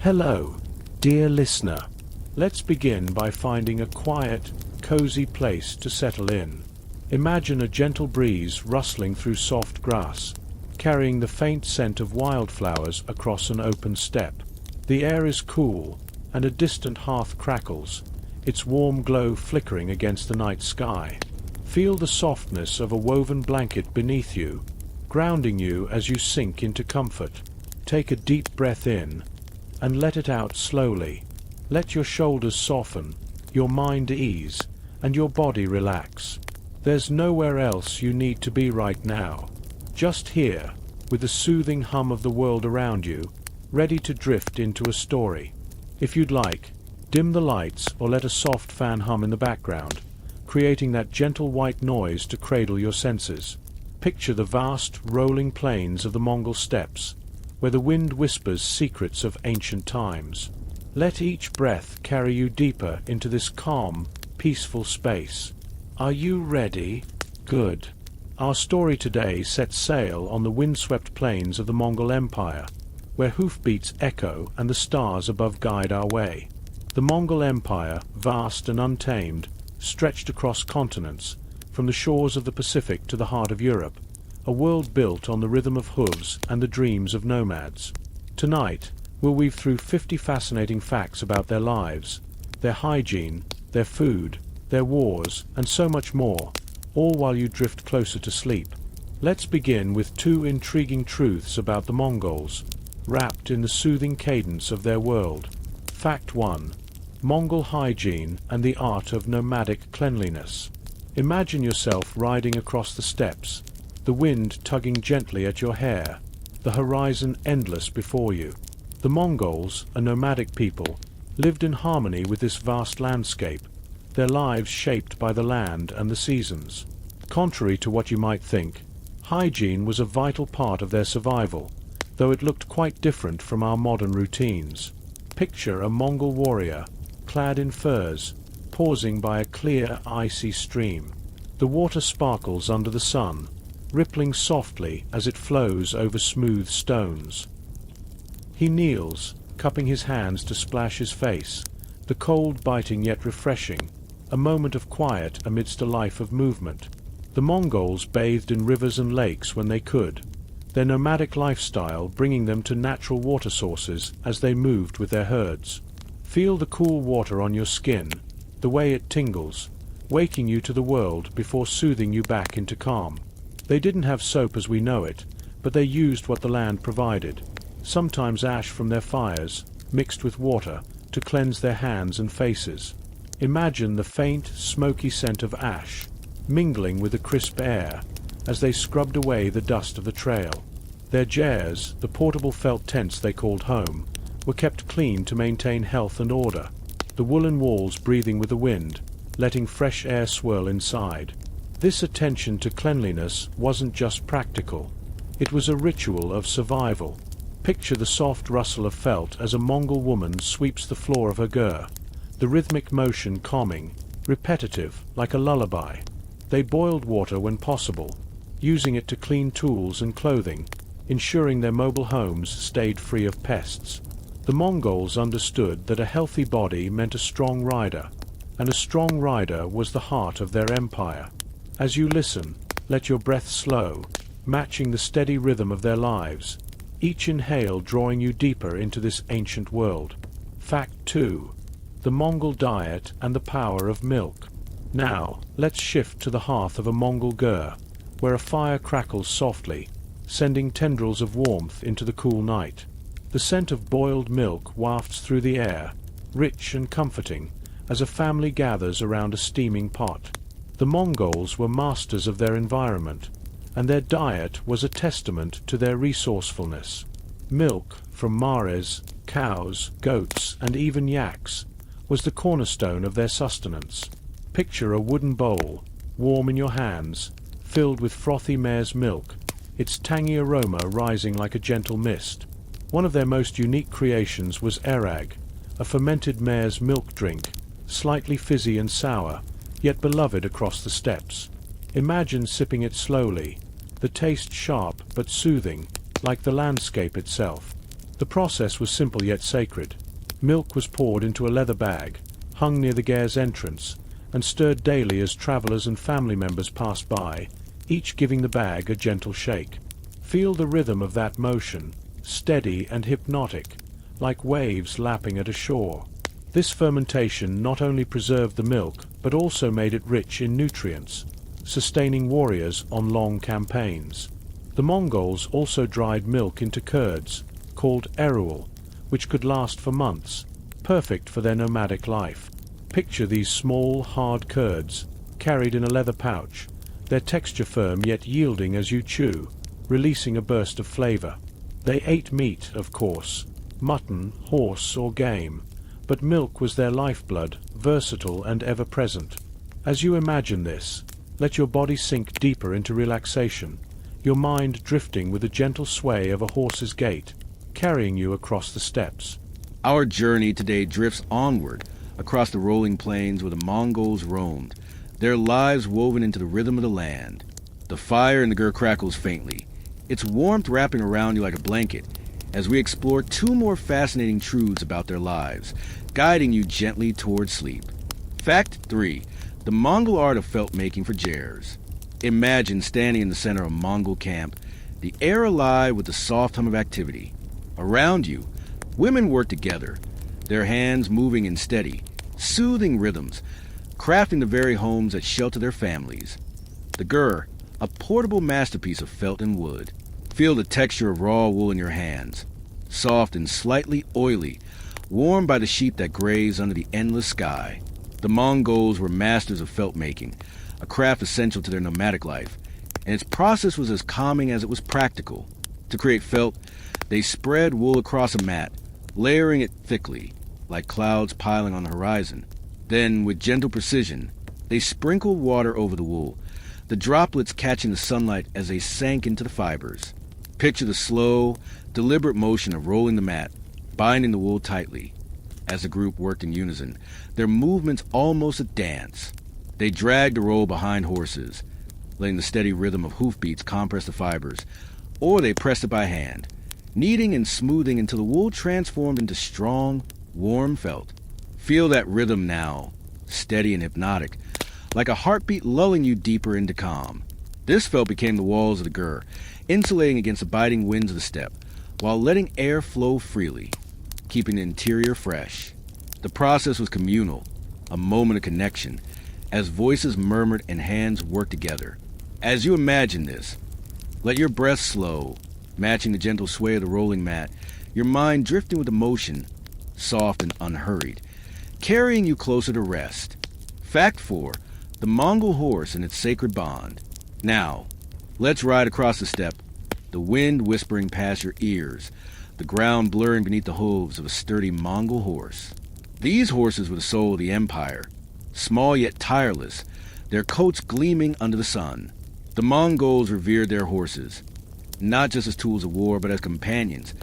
Hello, dear listener. Let's begin by finding a quiet, cozy place to settle in. Imagine a gentle breeze rustling through soft grass, carrying the faint scent of wildflowers across an open steppe. The air is cool, and a distant hearth crackles, its warm glow flickering against the night sky. Feel the softness of a woven blanket beneath you, grounding you as you sink into comfort. Take a deep breath in, and let it out slowly. Let your shoulders soften, your mind ease, and your body relax. There's nowhere else you need to be right now. Just here, with the soothing hum of the world around you, ready to drift into a story. If you'd like, dim the lights or let a soft fan hum in the background, creating that gentle white noise to cradle your senses. Picture the vast, rolling plains of the Mongol steppes, where the wind whispers secrets of ancient times. Let each breath carry you deeper into this calm, peaceful space. Are you ready? Good. Our story today sets sail on the windswept plains of the Mongol Empire, where hoofbeats echo and the stars above guide our way. The Mongol Empire, vast and untamed, stretched across continents, from the shores of the Pacific to the heart of Europe, a world built on the rhythm of hooves and the dreams of nomads. Tonight, we'll weave through 50 fascinating facts about their lives, their hygiene, their food, their wars, and so much more, all while you drift closer to sleep. Let's begin with 2 intriguing truths about the Mongols, wrapped in the soothing cadence of their world. Fact 1. Mongol hygiene and the art of nomadic cleanliness. Imagine yourself riding across the steppes, the wind tugging gently at your hair, the horizon endless before you. The Mongols, a nomadic people, lived in harmony with this vast landscape, their lives shaped by the land and the seasons. Contrary to what you might think, hygiene was a vital part of their survival, though it looked quite different from our modern routines. Picture a Mongol warrior, clad in furs, pausing by a clear, icy stream. The water sparkles under the sun, rippling softly as it flows over smooth stones. He kneels, cupping his hands to splash his face, the cold biting yet refreshing, a moment of quiet amidst a life of movement. The Mongols bathed in rivers and lakes when they could, their nomadic lifestyle bringing them to natural water sources as they moved with their herds. Feel the cool water on your skin, the way it tingles, waking you to the world before soothing you back into calm. They didn't have soap as we know it, but they used what the land provided, sometimes ash from their fires, mixed with water, to cleanse their hands and faces. Imagine the faint, smoky scent of ash, mingling with the crisp air, as they scrubbed away the dust of the trail. Their jars, the portable felt tents they called home, were kept clean to maintain health and order, the woolen walls breathing with the wind, letting fresh air swirl inside. This attention to cleanliness wasn't just practical. It was a ritual of survival. Picture the soft rustle of felt as a Mongol woman sweeps the floor of her ger, the rhythmic motion calming, repetitive, like a lullaby. They boiled water when possible, using it to clean tools and clothing, ensuring their mobile homes stayed free of pests. The Mongols understood that a healthy body meant a strong rider, and a strong rider was the heart of their empire. As you listen, let your breath slow, matching the steady rhythm of their lives, each inhale drawing you deeper into this ancient world. Fact 2. The Mongol diet and the power of milk. Now, let's shift to the hearth of a Mongol ger, where a fire crackles softly, sending tendrils of warmth into the cool night. The scent of boiled milk wafts through the air, rich and comforting, as a family gathers around a steaming pot. The Mongols were masters of their environment, and their diet was a testament to their resourcefulness. Milk from mares, cows, goats, and even yaks was the cornerstone of their sustenance. Picture a wooden bowl, warm in your hands, filled with frothy mare's milk, its tangy aroma rising like a gentle mist. One of their most unique creations was Airag, a fermented mare's milk drink, slightly fizzy and sour, yet beloved across the steppes. Imagine sipping it slowly, the taste sharp but soothing, like the landscape itself. The process was simple yet sacred. Milk was poured into a leather bag, hung near the gair's entrance, and stirred daily as travelers and family members passed by, each giving the bag a gentle shake. Feel the rhythm of that motion, steady and hypnotic, like waves lapping at a shore. This fermentation not only preserved the milk, but also made it rich in nutrients, sustaining warriors on long campaigns. The Mongols also dried milk into curds, called ou're, which could last for months, perfect for their nomadic life. Picture these small, hard curds, carried in a leather pouch, their texture firm yet yielding as you chew, releasing a burst of flavor. They ate meat, of course, mutton, horse, or game, but milk was their lifeblood, versatile and ever-present. As you imagine this, let your body sink deeper into relaxation, your mind drifting with the gentle sway of a horse's gait, carrying you across the steppes. Our journey today drifts onward, across the rolling plains where the Mongols roamed, their lives woven into the rhythm of the land. The fire in the gur crackles faintly, its warmth wrapping around you like a blanket, as we explore two more fascinating truths about their lives, guiding you gently towards sleep. Fact 3. The Mongol art of felt making for jairs. Imagine standing in the center of a Mongol camp, the air alive with the soft hum of activity. Around you, women work together, their hands moving in steady, soothing rhythms, crafting the very homes that shelter their families. The gur, a portable masterpiece of felt and wood. Feel the texture of raw wool in your hands, soft and slightly oily, warmed by the sheep that graze under the endless sky. The Mongols were masters of felt making, a craft essential to their nomadic life, and its process was as calming as it was practical. To create felt, they spread wool across a mat, layering it thickly, like clouds piling on the horizon. Then, with gentle precision, they sprinkled water over the wool, the droplets catching the sunlight as they sank into the fibers. Picture the slow, deliberate motion of rolling the mat, binding the wool tightly. As the group worked in unison, their movements almost a dance. They dragged the roll behind horses, letting the steady rhythm of hoofbeats compress the fibers, or they pressed it by hand, kneading and smoothing until the wool transformed into strong, warm felt. Feel that rhythm now, steady and hypnotic, like a heartbeat lulling you deeper into calm. This felt became the walls of the gur, insulating against the biting winds of the steppe, while letting air flow freely, keeping the interior fresh. The process was communal, a moment of connection, as voices murmured and hands worked together. As you imagine this, let your breath slow, matching the gentle sway of the rolling mat, your mind drifting with emotion, soft and unhurried, carrying you closer to rest. Fact 4. The Mongol horse and its sacred bond. Now, let's ride across the steppe, the wind whispering past your ears, the ground blurring beneath the hooves of a sturdy Mongol horse. These horses were the soul of the empire, small yet tireless, their coats gleaming under the sun. The Mongols revered their horses, not just as tools of war, but as companions,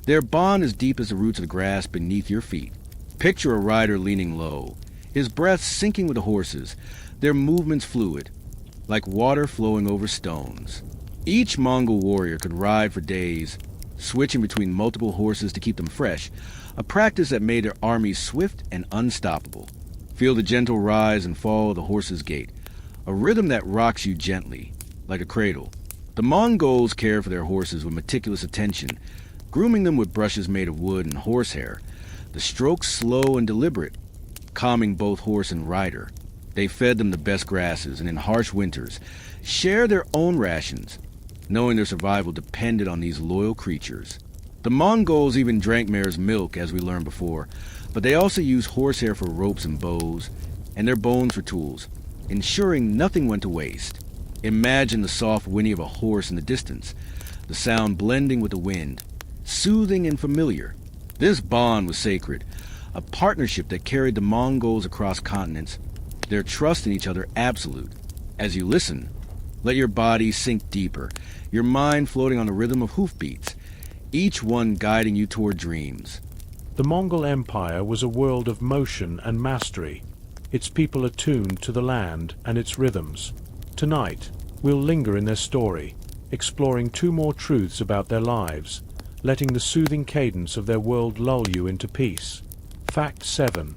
their bond as deep as the roots of the grass beneath your feet. Picture a rider leaning low, his breath sinking with the horses, their movements fluid, like water flowing over stones. Each Mongol warrior could ride for days, switching between multiple horses to keep them fresh, a practice that made their armies swift and unstoppable. Feel the gentle rise and fall of the horse's gait, a rhythm that rocks you gently, like a cradle. The Mongols cared for their horses with meticulous attention, grooming them with brushes made of wood and horsehair, the strokes slow and deliberate, calming both horse and rider. They fed them the best grasses, and in harsh winters, shared their own rations, knowing their survival depended on these loyal creatures. The Mongols even drank mare's milk, as we learned before, but they also used horsehair for ropes and bows, and their bones for tools, ensuring nothing went to waste. Imagine the soft whinny of a horse in the distance, the sound blending with the wind, soothing and familiar. This bond was sacred, a partnership that carried the Mongols across continents, their trust in each other absolute. As you listen, let your body sink deeper, your mind floating on the rhythm of hoofbeats, each one guiding you toward dreams. The Mongol Empire was a world of motion and mastery, its people attuned to the land and its rhythms. Tonight, we'll linger in their story, exploring two more truths about their lives, letting the soothing cadence of their world lull you into peace. Fact 7.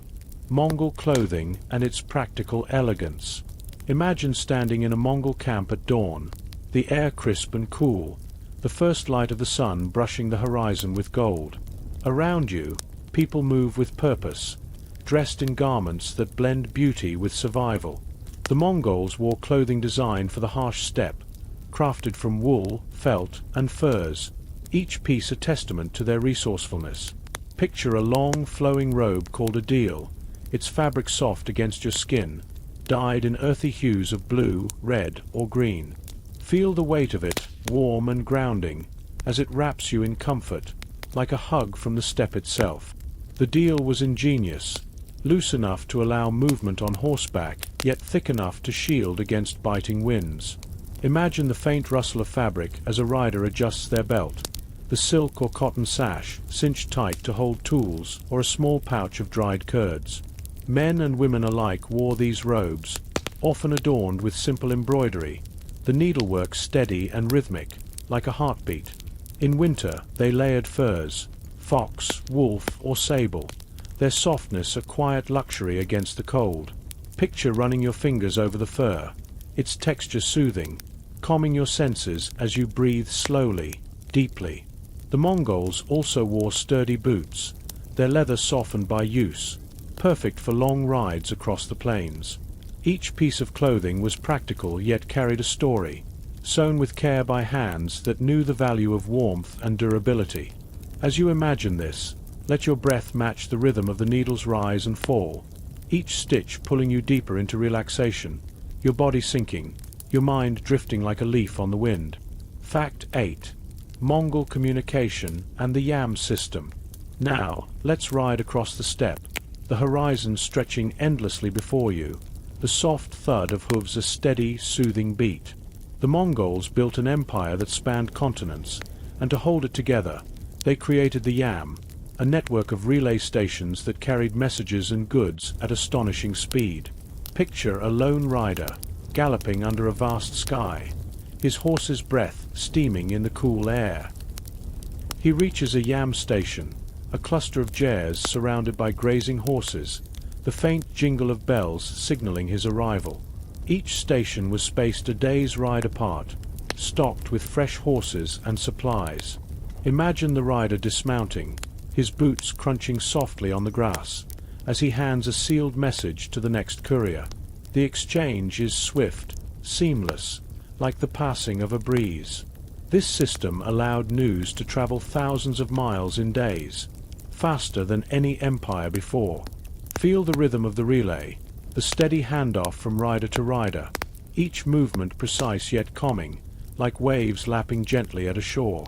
Mongol clothing and its practical elegance. Imagine standing in a Mongol camp at dawn, the air crisp and cool, the first light of the sun brushing the horizon with gold. Around you, people move with purpose, dressed in garments that blend beauty with survival. The Mongols wore clothing designed for the harsh steppe, crafted from wool, felt, and furs, each piece a testament to their resourcefulness. Picture a long, flowing robe called a deal, its fabric soft against your skin, dyed in earthy hues of blue, red, or green. Feel the weight of it, warm and grounding, as it wraps you in comfort, like a hug from the steppe itself. The deal was ingenious, loose enough to allow movement on horseback, yet thick enough to shield against biting winds. Imagine the faint rustle of fabric as a rider adjusts their belt, the silk or cotton sash cinched tight to hold tools or a small pouch of dried curds. Men and women alike wore these robes, often adorned with simple embroidery, the needlework steady and rhythmic, like a heartbeat. In winter they layered furs, fox, wolf, or sable, their softness a quiet luxury against the cold. Picture running your fingers over the fur, its texture soothing, calming your senses as you breathe slowly, deeply. The Mongols also wore sturdy boots, their leather softened by use, perfect for long rides across the plains. Each piece of clothing was practical yet carried a story, sewn with care by hands that knew the value of warmth and durability. As you imagine this, let your breath match the rhythm of the needle's rise and fall, each stitch pulling you deeper into relaxation, your body sinking, your mind drifting like a leaf on the wind. Fact 8. Mongol communication and the yam system. Now, let's ride across the steppe, the horizon stretching endlessly before you, the soft thud of hooves a steady, soothing beat. The Mongols built an empire that spanned continents, and to hold it together, they created the yam, a network of relay stations that carried messages and goods at astonishing speed. Picture a lone rider, galloping under a vast sky, his horse's breath steaming in the cool air. He reaches a yam station, a cluster of jares surrounded by grazing horses, the faint jingle of bells signaling his arrival. Each station was spaced a day's ride apart, stocked with fresh horses and supplies. Imagine the rider dismounting, his boots crunching softly on the grass, as he hands a sealed message to the next courier. The exchange is swift, seamless, like the passing of a breeze. This system allowed news to travel thousands of miles in days, faster than any empire before. Feel the rhythm of the relay, the steady handoff from rider to rider, each movement precise yet calming, like waves lapping gently at a shore.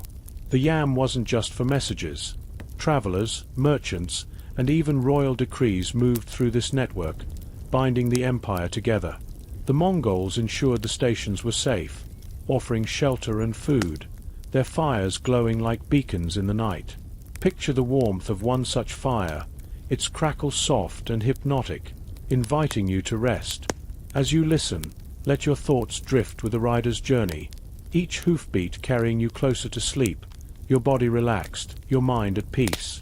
The yam wasn't just for messages. Travelers, merchants, and even royal decrees moved through this network, binding the empire together. The Mongols ensured the stations were safe, offering shelter and food, their fires glowing like beacons in the night. Picture the warmth of one such fire, its crackle soft and hypnotic, inviting you to rest. As you listen, let your thoughts drift with the rider's journey, each hoofbeat carrying you closer to sleep, your body relaxed, your mind at peace.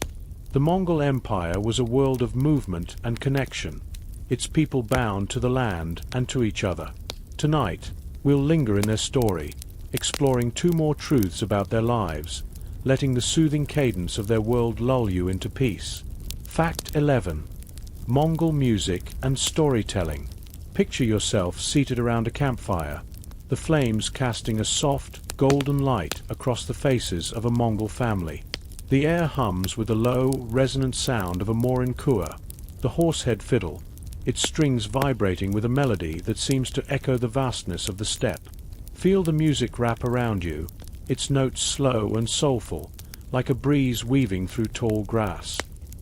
The Mongol Empire was a world of movement and connection, its people bound to the land and to each other. Tonight, we'll linger in their story, exploring two more truths about their lives, letting the soothing cadence of their world lull you into peace. Fact 11. Mongol music and storytelling. Picture yourself seated around a campfire, the flames casting a soft, golden light across the faces of a Mongol family. The air hums with the low, resonant sound of a mare, the horsehead fiddle, its strings vibrating with a melody that seems to echo the vastness of the steppe. Feel the music wrap around you, its notes slow and soulful, like a breeze weaving through tall grass.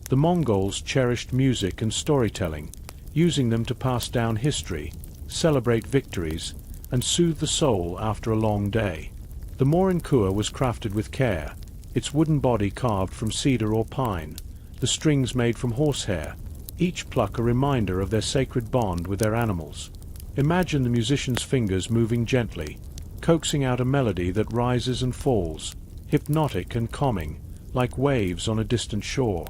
The Mongols cherished music and storytelling, using them to pass down history, celebrate victories, and soothe the soul after a long day. The mare was crafted with care, its wooden body carved from cedar or pine, the strings made from horsehair, each pluck a reminder of their sacred bond with their animals. Imagine the musician's fingers moving gently, coaxing out a melody that rises and falls, hypnotic and calming, like waves on a distant shore.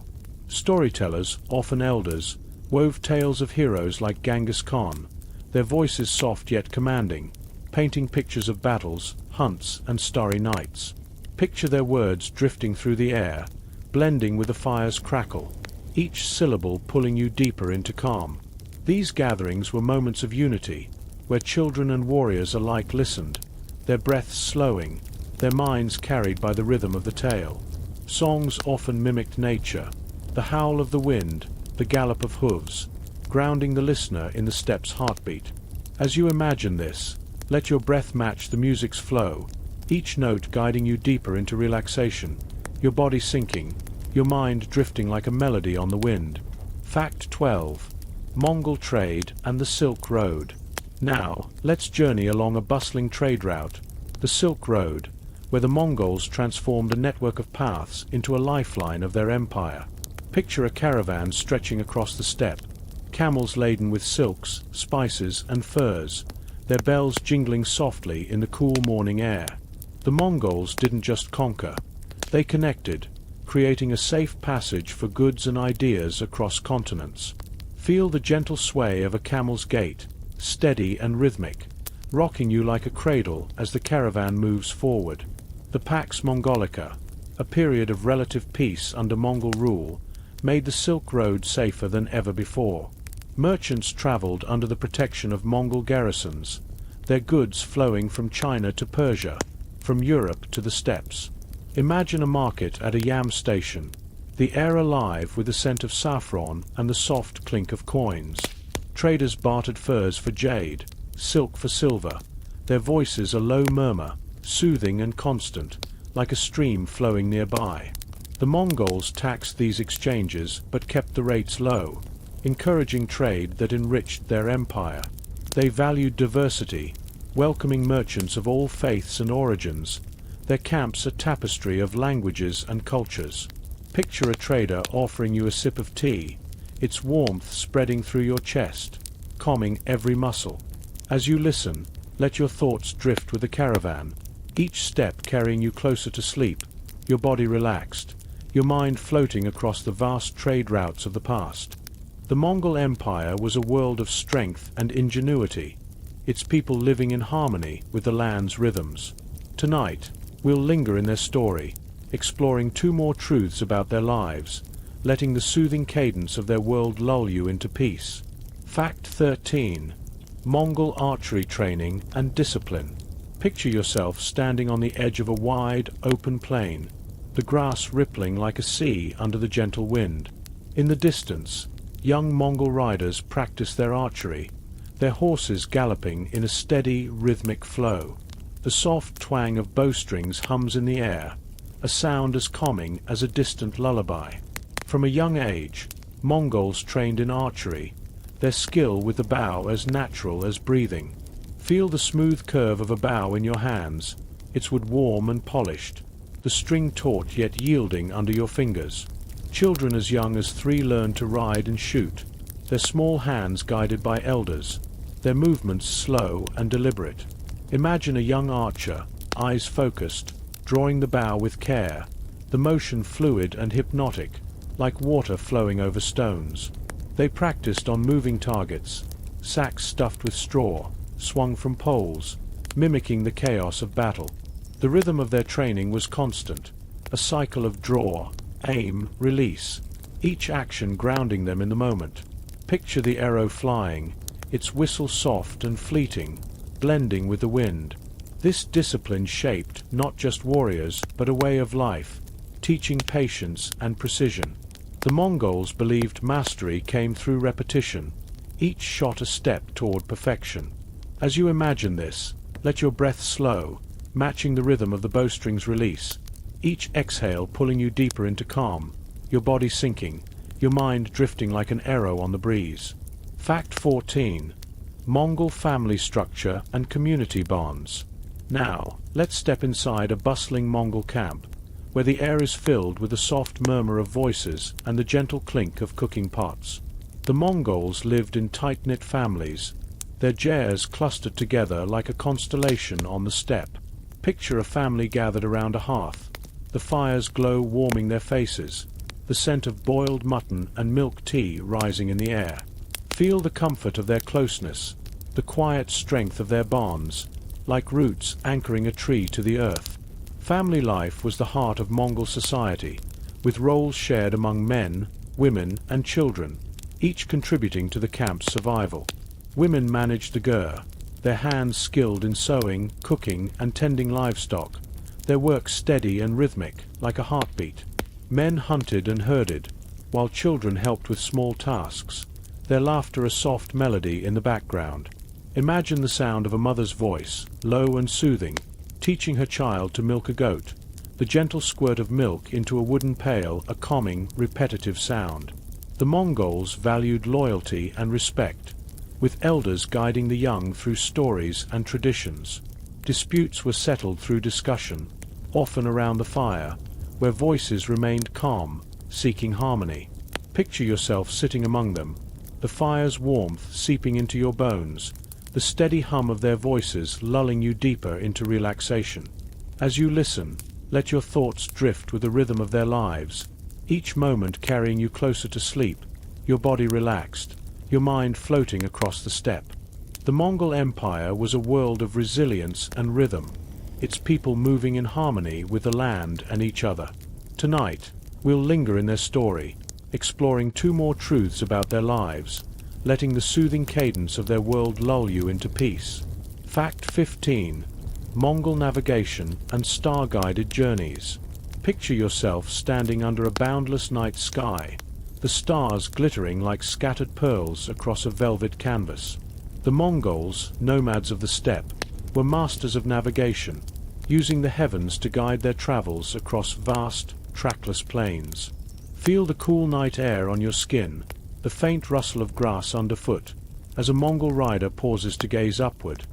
Storytellers, often elders, wove tales of heroes like Genghis Khan, their voices soft yet commanding, painting pictures of battles, hunts, and starry nights. Picture their words drifting through the air, blending with the fire's crackle, each syllable pulling you deeper into calm. These gatherings were moments of unity, where children and warriors alike listened, their breaths slowing, their minds carried by the rhythm of the tale. Songs often mimicked nature, the howl of the wind, the gallop of hooves, grounding the listener in the steppe's heartbeat. As you imagine this, let your breath match the music's flow, each note guiding you deeper into relaxation, your body sinking, your mind drifting like a melody on the wind. Fact 12. Mongol Trade and the Silk Road. Now, let's journey along a bustling trade route, the Silk Road, where the Mongols transformed a network of paths into a lifeline of their empire. Picture a caravan stretching across the steppe, camels laden with silks, spices, and furs, their bells jingling softly in the cool morning air. The Mongols didn't just conquer, they connected, creating a safe passage for goods and ideas across continents. Feel the gentle sway of a camel's gait, steady and rhythmic, rocking you like a cradle as the caravan moves forward. The Pax Mongolica, a period of relative peace under Mongol rule, made the Silk Road safer than ever before. Merchants traveled under the protection of Mongol garrisons, their goods flowing from China to Persia, from Europe to the steppes. Imagine a market at a yam station, the air alive with the scent of saffron and the soft clink of coins. Traders bartered furs for jade, silk for silver, their voices a low murmur, soothing and constant, like a stream flowing nearby. The Mongols taxed these exchanges but kept the rates low, encouraging trade that enriched their empire. They valued diversity, welcoming merchants of all faiths and origins, their camps a tapestry of languages and cultures. Picture a trader offering you a sip of tea, its warmth spreading through your chest, calming every muscle. As you listen, let your thoughts drift with the caravan, each step carrying you closer to sleep, your body relaxed, your mind floating across the vast trade routes of the past. The Mongol Empire was a world of strength and ingenuity, its people living in harmony with the land's rhythms. Tonight, we'll linger in their story, exploring two more truths about their lives, letting the soothing cadence of their world lull you into peace. Fact 13. Mongol archery training and discipline. Picture yourself standing on the edge of a wide, open plain, the grass rippling like a sea under the gentle wind. In the distance, young Mongol riders practice their archery, their horses galloping in a steady, rhythmic flow. The soft twang of bowstrings hums in the air, a sound as calming as a distant lullaby. From a young age, Mongols trained in archery, their skill with the bow as natural as breathing. Feel the smooth curve of a bow in your hands, its wood warm and polished, the string taut yet yielding under your fingers. Children as young as 3 learn to ride and shoot, their small hands guided by elders, their movements slow and deliberate. Imagine a young archer, eyes focused, drawing the bow with care, the motion fluid and hypnotic, like water flowing over stones. They practiced on moving targets, sacks stuffed with straw, swung from poles, mimicking the chaos of battle. The rhythm of their training was constant, a cycle of draw, aim, release, each action grounding them in the moment. Picture the arrow flying, its whistle soft and fleeting, blending with the wind. This discipline shaped not just warriors but a way of life, teaching patience and precision. The Mongols believed mastery came through repetition, each shot a step toward perfection. As you imagine this, let your breath slow, matching the rhythm of the bowstring's release, each exhale pulling you deeper into calm, your body sinking, your mind drifting like an arrow on the breeze. Fact 14. Mongol family structure and community bonds. Now, let's step inside a bustling Mongol camp, where the air is filled with the soft murmur of voices and the gentle clink of cooking pots. The Mongols lived in tight-knit families, their jars clustered together like a constellation on the steppe. Picture a family gathered around a hearth, the fire's glow warming their faces, the scent of boiled mutton and milk tea rising in the air. Feel the comfort of their closeness, the quiet strength of their bonds, like roots anchoring a tree to the earth. Family life was the heart of Mongol society, with roles shared among men, women, and children, each contributing to the camp's survival. Women managed the gur, their hands skilled in sewing, cooking, and tending livestock, their work steady and rhythmic, like a heartbeat. Men hunted and herded, while children helped with small tasks, their laughter a soft melody in the background. Imagine the sound of a mother's voice, low and soothing, teaching her child to milk a goat, the gentle squirt of milk into a wooden pail, a calming, repetitive sound. The Mongols valued loyalty and respect, with elders guiding the young through stories and traditions. Disputes were settled through discussion, often around the fire, where voices remained calm, seeking harmony. Picture yourself sitting among them, the fire's warmth seeping into your bones, the steady hum of their voices lulling you deeper into relaxation. As you listen, let your thoughts drift with the rhythm of their lives, each moment carrying you closer to sleep, your body relaxed, your mind floating across the steppe. The Mongol Empire was a world of resilience and rhythm, its people moving in harmony with the land and each other. Tonight, we'll linger in their story, exploring 2 more truths about their lives, letting the soothing cadence of their world lull you into peace. Fact 15. Mongol navigation and star-guided journeys. Picture yourself standing under a boundless night sky, the stars glittering like scattered pearls across a velvet canvas. The Mongols, nomads of the steppe, were masters of navigation, using the heavens to guide their travels across vast, trackless plains. Feel the cool night air on your skin, the faint rustle of grass underfoot, as a Mongol rider pauses to gaze upward,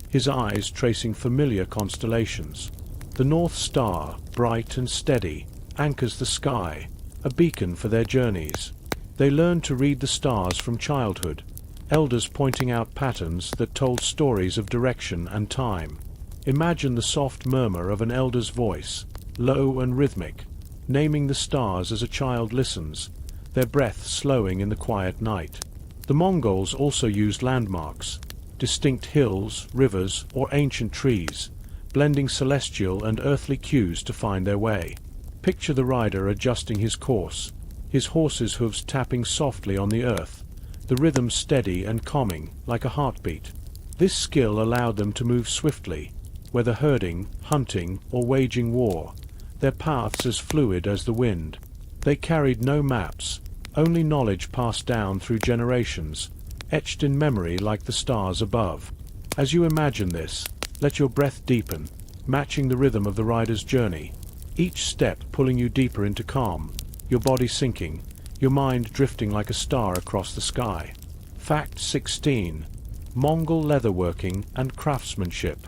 his eyes tracing familiar constellations. The North Star, bright and steady, anchors the sky, a beacon for their journeys. They learned to read the stars from childhood, elders pointing out patterns that told stories of direction and time. Imagine the soft murmur of an elder's voice, low and rhythmic, naming the stars as a child listens, their breath slowing in the quiet night. The Mongols also used landmarks, distinct hills, rivers, or ancient trees, blending celestial and earthly cues to find their way. Picture the rider adjusting his course, his horse's hooves tapping softly on the earth, the rhythm steady and calming, like a heartbeat. This skill allowed them to move swiftly, whether herding, hunting, or waging war, their paths as fluid as the wind. They carried no maps, only knowledge passed down through generations, etched in memory like the stars above. As you imagine this, let your breath deepen, matching the rhythm of the rider's journey, each step pulling you deeper into calm, your body sinking, your mind drifting like a star across the sky. Fact 16. Mongol leatherworking and craftsmanship.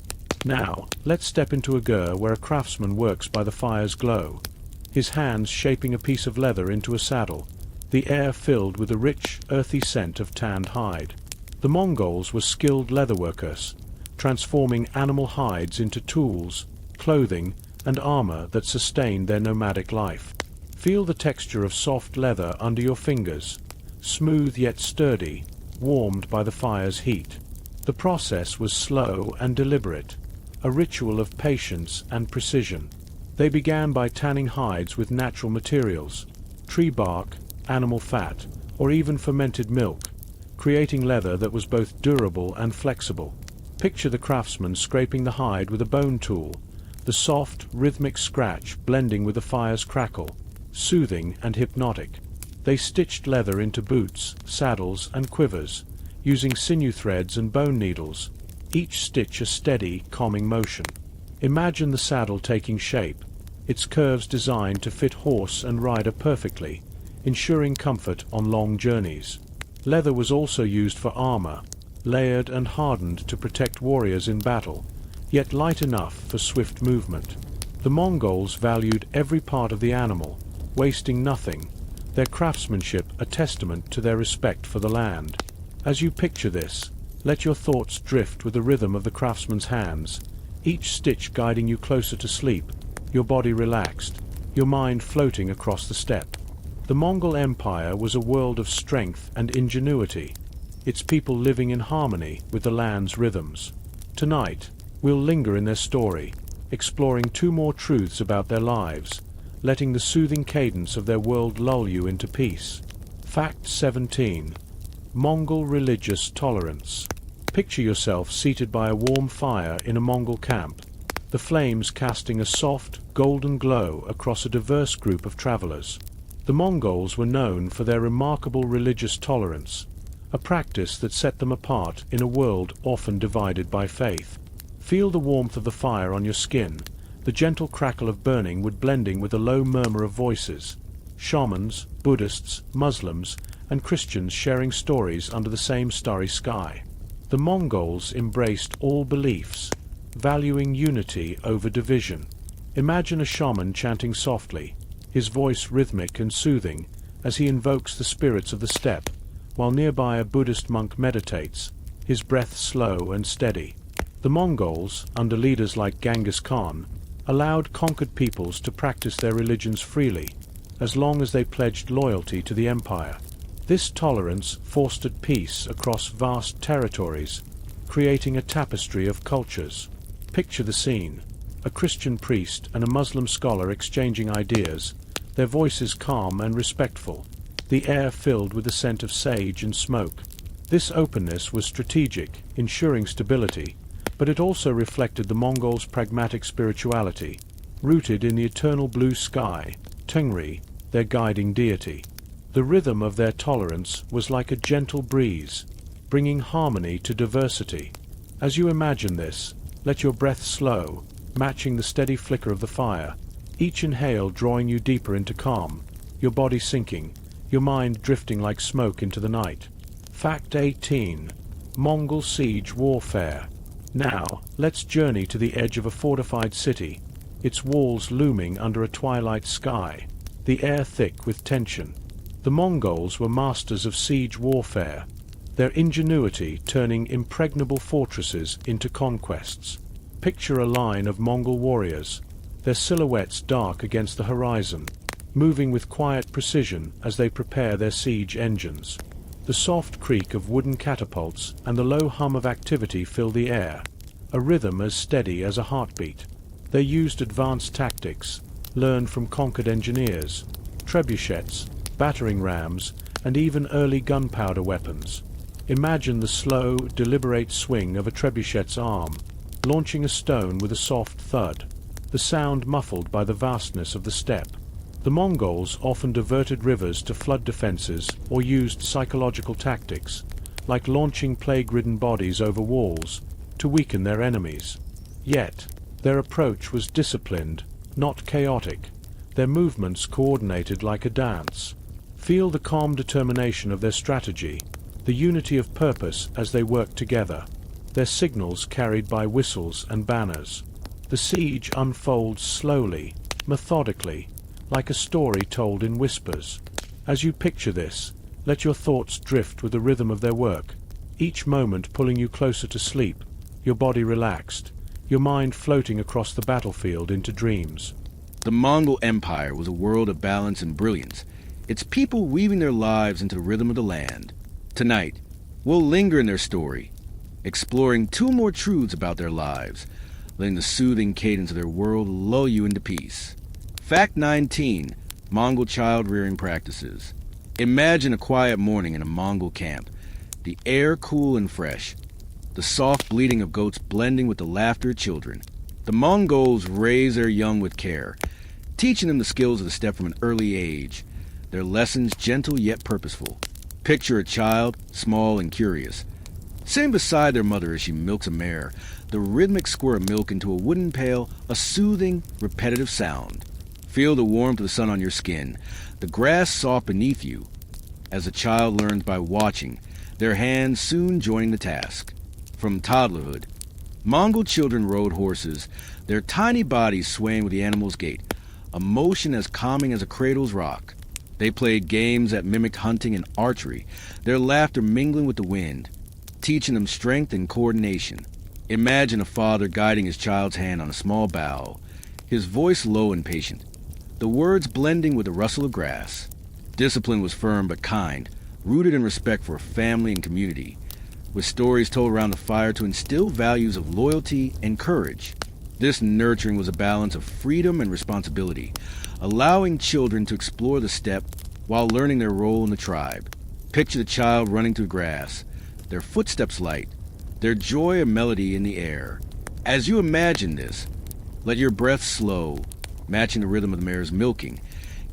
Now, let's step into a gur where a craftsman works by the fire's glow, his hands shaping a piece of leather into a saddle, the air filled with a rich, earthy scent of tanned hide. The Mongols were skilled leatherworkers, transforming animal hides into tools, clothing, and armor that sustained their nomadic life. Feel the texture of soft leather under your fingers, smooth yet sturdy, warmed by the fire's heat. The process was slow and deliberate, a ritual of patience and precision. They began by tanning hides with natural materials, tree bark, animal fat, or even fermented milk, creating leather that was both durable and flexible. Picture the craftsman scraping the hide with a bone tool, the soft, rhythmic scratch blending with the fire's crackle, soothing and hypnotic. They stitched leather into boots, saddles, and quivers, using sinew threads and bone needles, each stitch a steady, calming motion. Imagine the saddle taking shape, its curves designed to fit horse and rider perfectly, ensuring comfort on long journeys. Leather was also used for armor, layered and hardened to protect warriors in battle, yet light enough for swift movement. The Mongols valued every part of the animal, wasting nothing, their craftsmanship a testament to their respect for the land. As you picture this, let your thoughts drift with the rhythm of the craftsman's hands, each stitch guiding you closer to sleep, your body relaxed, your mind floating across the steppe. The Mongol Empire was a world of strength and ingenuity, its people living in harmony with the land's rhythms. Tonight, we'll linger in their story, exploring two more truths about their lives, letting the soothing cadence of their world lull you into peace. Fact 17. Mongol religious tolerance. Picture yourself seated by a warm fire in a Mongol camp, the flames casting a soft, golden glow across a diverse group of travelers. The Mongols were known for their remarkable religious tolerance, a practice that set them apart in a world often divided by faith. Feel the warmth of the fire on your skin, the gentle crackle of burning wood blending with a low murmur of voices. Shamans, Buddhists, Muslims, and Christians sharing stories under the same starry sky. The Mongols embraced all beliefs, valuing unity over division. Imagine a shaman chanting softly, his voice rhythmic and soothing, as he invokes the spirits of the steppe, while nearby a Buddhist monk meditates, his breath slow and steady. The Mongols, under leaders like Genghis Khan, allowed conquered peoples to practice their religions freely, as long as they pledged loyalty to the empire. This tolerance fostered peace across vast territories, creating a tapestry of cultures. Picture the scene: a Christian priest and a Muslim scholar exchanging ideas, their voices calm and respectful, the air filled with the scent of sage and smoke. This openness was strategic, ensuring stability, but it also reflected the Mongols' pragmatic spirituality, rooted in the eternal blue sky, Tengri, their guiding deity. The rhythm of their tolerance was like a gentle breeze, bringing harmony to diversity. As you imagine this, let your breath slow, matching the steady flicker of the fire, each inhale drawing you deeper into calm, your body sinking, your mind drifting like smoke into the night. Fact 18. Mongol siege warfare. Now, let's journey to the edge of a fortified city, its walls looming under a twilight sky, the air thick with tension. The Mongols were masters of siege warfare, their ingenuity turning impregnable fortresses into conquests. Picture a line of Mongol warriors, their silhouettes dark against the horizon, moving with quiet precision as they prepare their siege engines. The soft creak of wooden catapults and the low hum of activity fill the air, a rhythm as steady as a heartbeat. They used advanced tactics, learned from conquered engineers, trebuchets, battering rams, and even early gunpowder weapons. Imagine the slow, deliberate swing of a trebuchet's arm, launching a stone with a soft thud, the sound muffled by the vastness of the steppe. The Mongols often diverted rivers to flood defenses or used psychological tactics, like launching plague-ridden bodies over walls, to weaken their enemies. Yet, their approach was disciplined, not chaotic, their movements coordinated like a dance. Feel the calm determination of their strategy, the unity of purpose as they worked together, their signals carried by whistles and banners. The siege unfolds slowly, methodically, like a story told in whispers. As you picture this, let your thoughts drift with the rhythm of their work, each moment pulling you closer to sleep, your body relaxed, your mind floating across the battlefield into dreams. The Mongol Empire was a world of balance and brilliance, its people weaving their lives into the rhythm of the land. Tonight, we'll linger in their story, exploring two more truths about their lives, letting the soothing cadence of their world lull you into peace. Fact 19. Mongol child-rearing practices. Imagine a quiet morning in a Mongol camp, the air cool and fresh, the soft bleating of goats blending with the laughter of children. The Mongols raise their young with care, teaching them the skills of the steppe from an early age, their lessons gentle yet purposeful. Picture a child, small and curious, sitting beside their mother as she milks a mare, the rhythmic squirt of milk into a wooden pail, a soothing, repetitive sound. Feel the warmth of the sun on your skin, the grass soft beneath you. As the child learns by watching, their hands soon joining the task. From toddlerhood, Mongol children rode horses, their tiny bodies swaying with the animal's gait, a motion as calming as a cradle's rock. They played games that mimicked hunting and archery, their laughter mingling with the wind, teaching them strength and coordination. Imagine a father guiding his child's hand on a small bough, his voice low and patient, the words blending with the rustle of grass. Discipline was firm but kind, rooted in respect for family and community, with stories told around the fire to instill values of loyalty and courage. This nurturing was a balance of freedom and responsibility, allowing children to explore the steppe while learning their role in the tribe. Picture the child running through grass, their footsteps light, their joy a melody in the air. As you imagine this, let your breath slow, matching the rhythm of the mare's milking,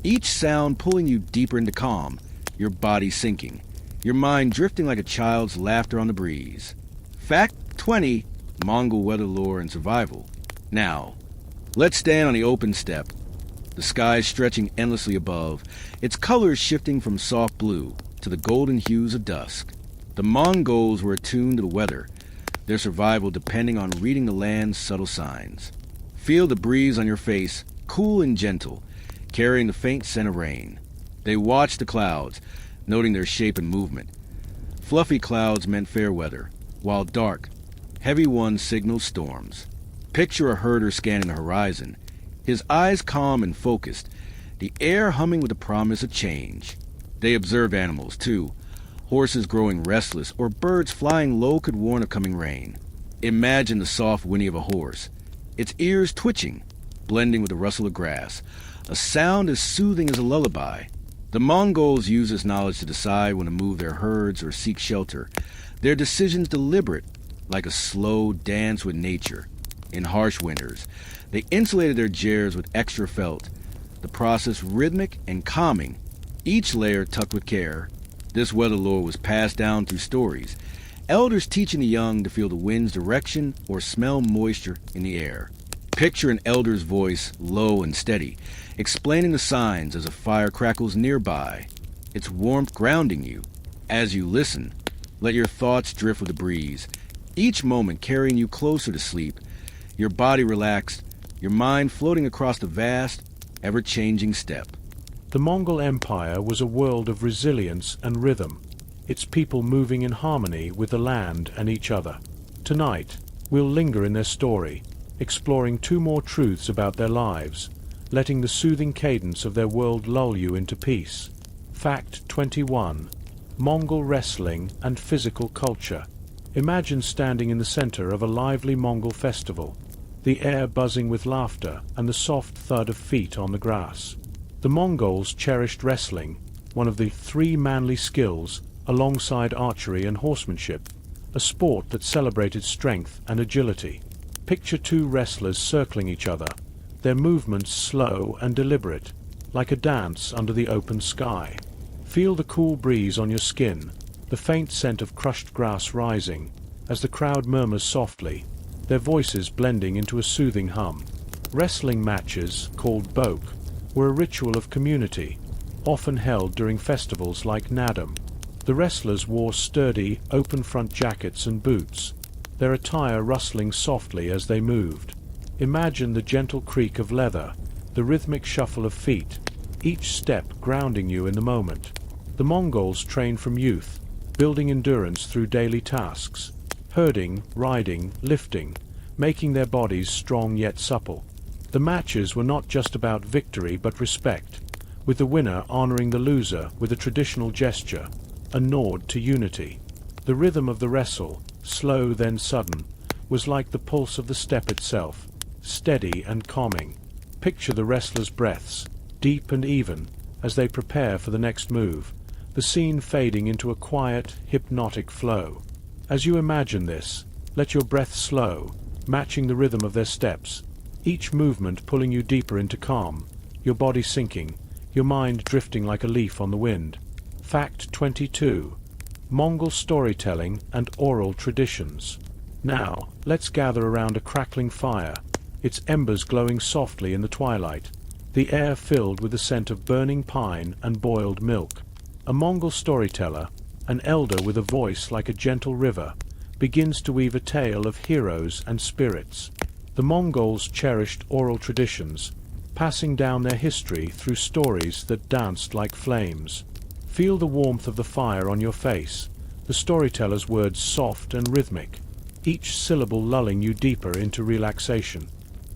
each sound pulling you deeper into calm, your body sinking, your mind drifting like a child's laughter on the breeze. Fact 20, Mongol weather lore and survival. Now, let's stand on the open steppe, the sky stretching endlessly above, its colors shifting from soft blue to the golden hues of dusk. The Mongols were attuned to the weather, their survival depending on reading the land's subtle signs. Feel the breeze on your face, cool and gentle, carrying the faint scent of rain. They watched the clouds, noting their shape and movement. Fluffy clouds meant fair weather, while dark, heavy ones signaled storms. Picture a herder scanning the horizon, his eyes calm and focused, the air humming with the promise of change. They observed animals, too. Horses growing restless or birds flying low could warn of coming rain. Imagine the soft whinny of a horse, its ears twitching, blending with the rustle of grass, a sound as soothing as a lullaby. The Mongols use this knowledge to decide when to move their herds or seek shelter, their decisions deliberate, like a slow dance with nature. In harsh winters, they insulated their jars with extra felt, the process rhythmic and calming, each layer tucked with care. This weather lore was passed down through stories, elders teaching the young to feel the wind's direction or smell moisture in the air. Picture an elder's voice, low and steady, explaining the signs as a fire crackles nearby, its warmth grounding you. As you listen, let your thoughts drift with the breeze, each moment carrying you closer to sleep, your body relaxed, your mind floating across the vast, ever-changing steppe. The Mongol Empire was a world of resilience and rhythm, its people moving in harmony with the land and each other. Tonight, we'll linger in their story, exploring two more truths about their lives, letting the soothing cadence of their world lull you into peace. Fact 21. Mongol wrestling and physical culture. Imagine standing in the center of a lively Mongol festival, the air buzzing with laughter and the soft thud of feet on the grass. The Mongols cherished wrestling, one of the three manly skills, alongside archery and horsemanship, a sport that celebrated strength and agility. Picture two wrestlers circling each other, their movements slow and deliberate, like a dance under the open sky. Feel the cool breeze on your skin, the faint scent of crushed grass rising, as the crowd murmurs softly, their voices blending into a soothing hum. Wrestling matches, called boke, were a ritual of community, often held during festivals like Nadam. The wrestlers wore sturdy, open-front jackets and boots, their attire rustling softly as they moved. Imagine the gentle creak of leather, the rhythmic shuffle of feet, each step grounding you in the moment. The Mongols trained from youth, building endurance through daily tasks, herding, riding, lifting, making their bodies strong yet supple. The matches were not just about victory but respect, with the winner honoring the loser with a traditional gesture, a nod to unity. The rhythm of the wrestle, slow then sudden, was like the pulse of the steppe itself, steady and calming. Picture the wrestlers' breaths, deep and even, as they prepare for the next move, the scene fading into a quiet, hypnotic flow. As you imagine this, let your breath slow, matching the rhythm of their steps, each movement pulling you deeper into calm, your body sinking, your mind drifting like a leaf on the wind. Fact 22. Mongol storytelling and oral traditions. Now, let's gather around a crackling fire, its embers glowing softly in the twilight, the air filled with the scent of burning pine and boiled milk. A Mongol storyteller, an elder with a voice like a gentle river, begins to weave a tale of heroes and spirits. The Mongols cherished oral traditions, passing down their history through stories that danced like flames. Feel the warmth of the fire on your face, the storyteller's words soft and rhythmic, each syllable lulling you deeper into relaxation.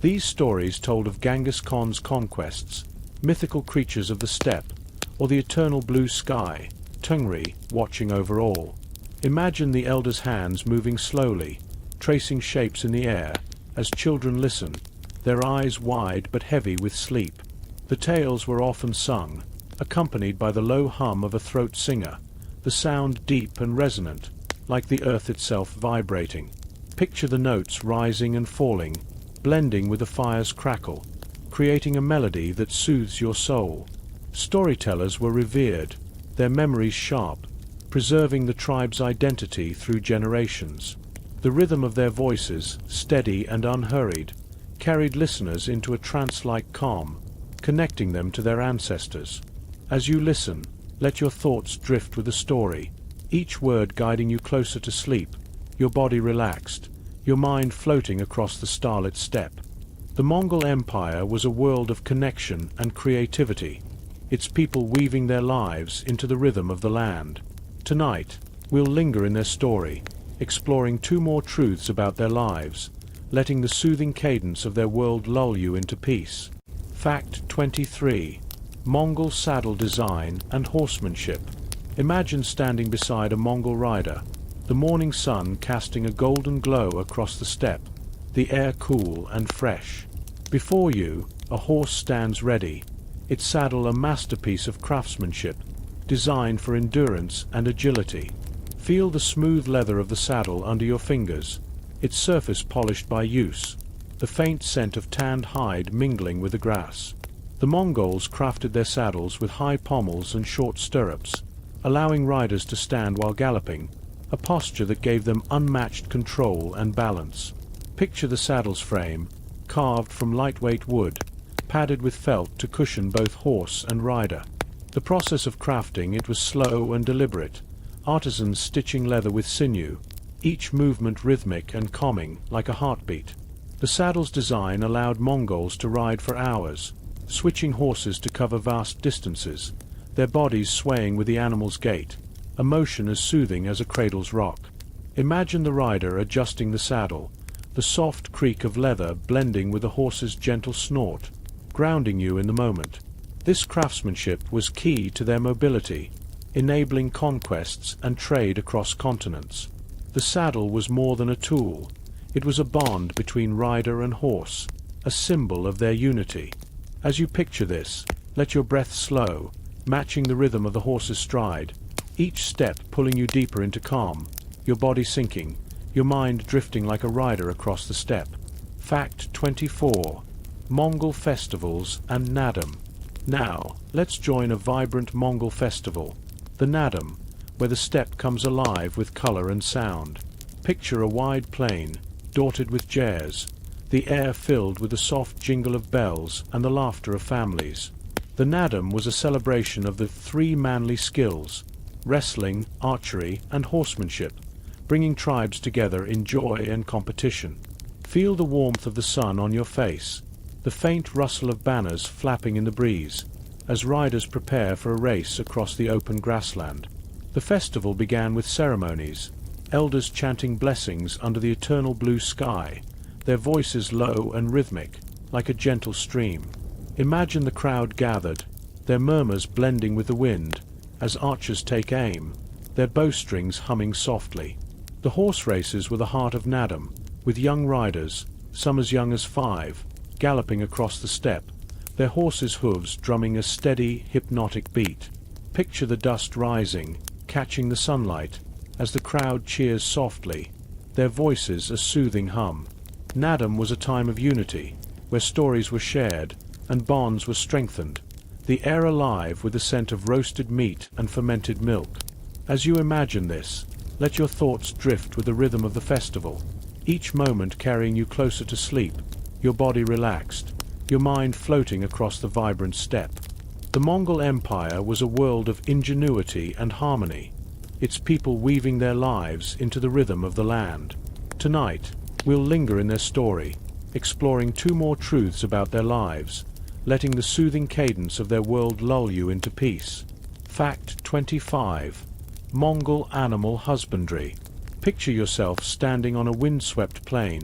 These stories told of Genghis Khan's conquests, mythical creatures of the steppe, or the eternal blue sky, Tungri, watching over all. Imagine the elders' hands moving slowly, tracing shapes in the air, as children listen, their eyes wide but heavy with sleep. The tales were often sung, accompanied by the low hum of a throat singer, the sound deep and resonant, like the earth itself vibrating. Picture the notes rising and falling, blending with the fire's crackle, creating a melody that soothes your soul. Storytellers were revered, their memories sharp, preserving the tribe's identity through generations. The rhythm of their voices, steady and unhurried, carried listeners into a trance-like calm, connecting them to their ancestors. As you listen, let your thoughts drift with the story, each word guiding you closer to sleep, your body relaxed, your mind floating across the starlit steppe. The Mongol Empire was a world of connection and creativity, its people weaving their lives into the rhythm of the land. Tonight, we'll linger in their story, exploring 2 more truths about their lives, letting the soothing cadence of their world lull you into peace. Fact 23. Mongol saddle design and horsemanship. Imagine standing beside a Mongol rider, the morning sun casting a golden glow across the steppe, the air cool and fresh. Before you, a horse stands ready, its saddle a masterpiece of craftsmanship, designed for endurance and agility. Feel the smooth leather of the saddle under your fingers, its surface polished by use, the faint scent of tanned hide mingling with the grass. The Mongols crafted their saddles with high pommels and short stirrups, allowing riders to stand while galloping, a posture that gave them unmatched control and balance. Picture the saddle's frame, carved from lightweight wood, padded with felt to cushion both horse and rider. The process of crafting it was slow and deliberate, artisans stitching leather with sinew, each movement rhythmic and calming like a heartbeat. The saddle's design allowed Mongols to ride for hours, switching horses to cover vast distances, their bodies swaying with the animal's gait, a motion as soothing as a cradle's rock. Imagine the rider adjusting the saddle, the soft creak of leather blending with the horse's gentle snort, grounding you in the moment. This craftsmanship was key to their mobility, enabling conquests and trade across continents. The saddle was more than a tool. It was a bond between rider and horse, a symbol of their unity. As you picture this, let your breath slow, matching the rhythm of the horse's stride, each step pulling you deeper into calm, your body sinking, your mind drifting like a rider across the steppe. Fact 24. Mongol festivals and Nadam. Now, let's join a vibrant Mongol festival, the Nadam, where the steppe comes alive with color and sound. Picture a wide plain, dotted with jazz, the air filled with the soft jingle of bells and the laughter of families. The Nadam was a celebration of the 3 manly skills, wrestling, archery, and horsemanship, bringing tribes together in joy and competition. Feel the warmth of the sun on your face, the faint rustle of banners flapping in the breeze, as riders prepare for a race across the open grassland. The festival began with ceremonies, elders chanting blessings under the eternal blue sky, their voices low and rhythmic, like a gentle stream. Imagine the crowd gathered, their murmurs blending with the wind, as archers take aim, their bowstrings humming softly. The horse races were the heart of Nadam, with young riders, some as young as 5, galloping across the steppe, their horses' hooves drumming a steady, hypnotic beat. Picture the dust rising, catching the sunlight, as the crowd cheers softly, their voices a soothing hum. Nadam was a time of unity, where stories were shared, and bonds were strengthened, the air alive with the scent of roasted meat and fermented milk. As you imagine this, let your thoughts drift with the rhythm of the festival, each moment carrying you closer to sleep, your body relaxed, your mind floating across the vibrant steppe. The Mongol Empire was a world of ingenuity and harmony, its people weaving their lives into the rhythm of the land. Tonight, we'll linger in their story, exploring 2 more truths about their lives, letting the soothing cadence of their world lull you into peace. Fact 25. Mongol animal husbandry. Picture yourself standing on a windswept plain,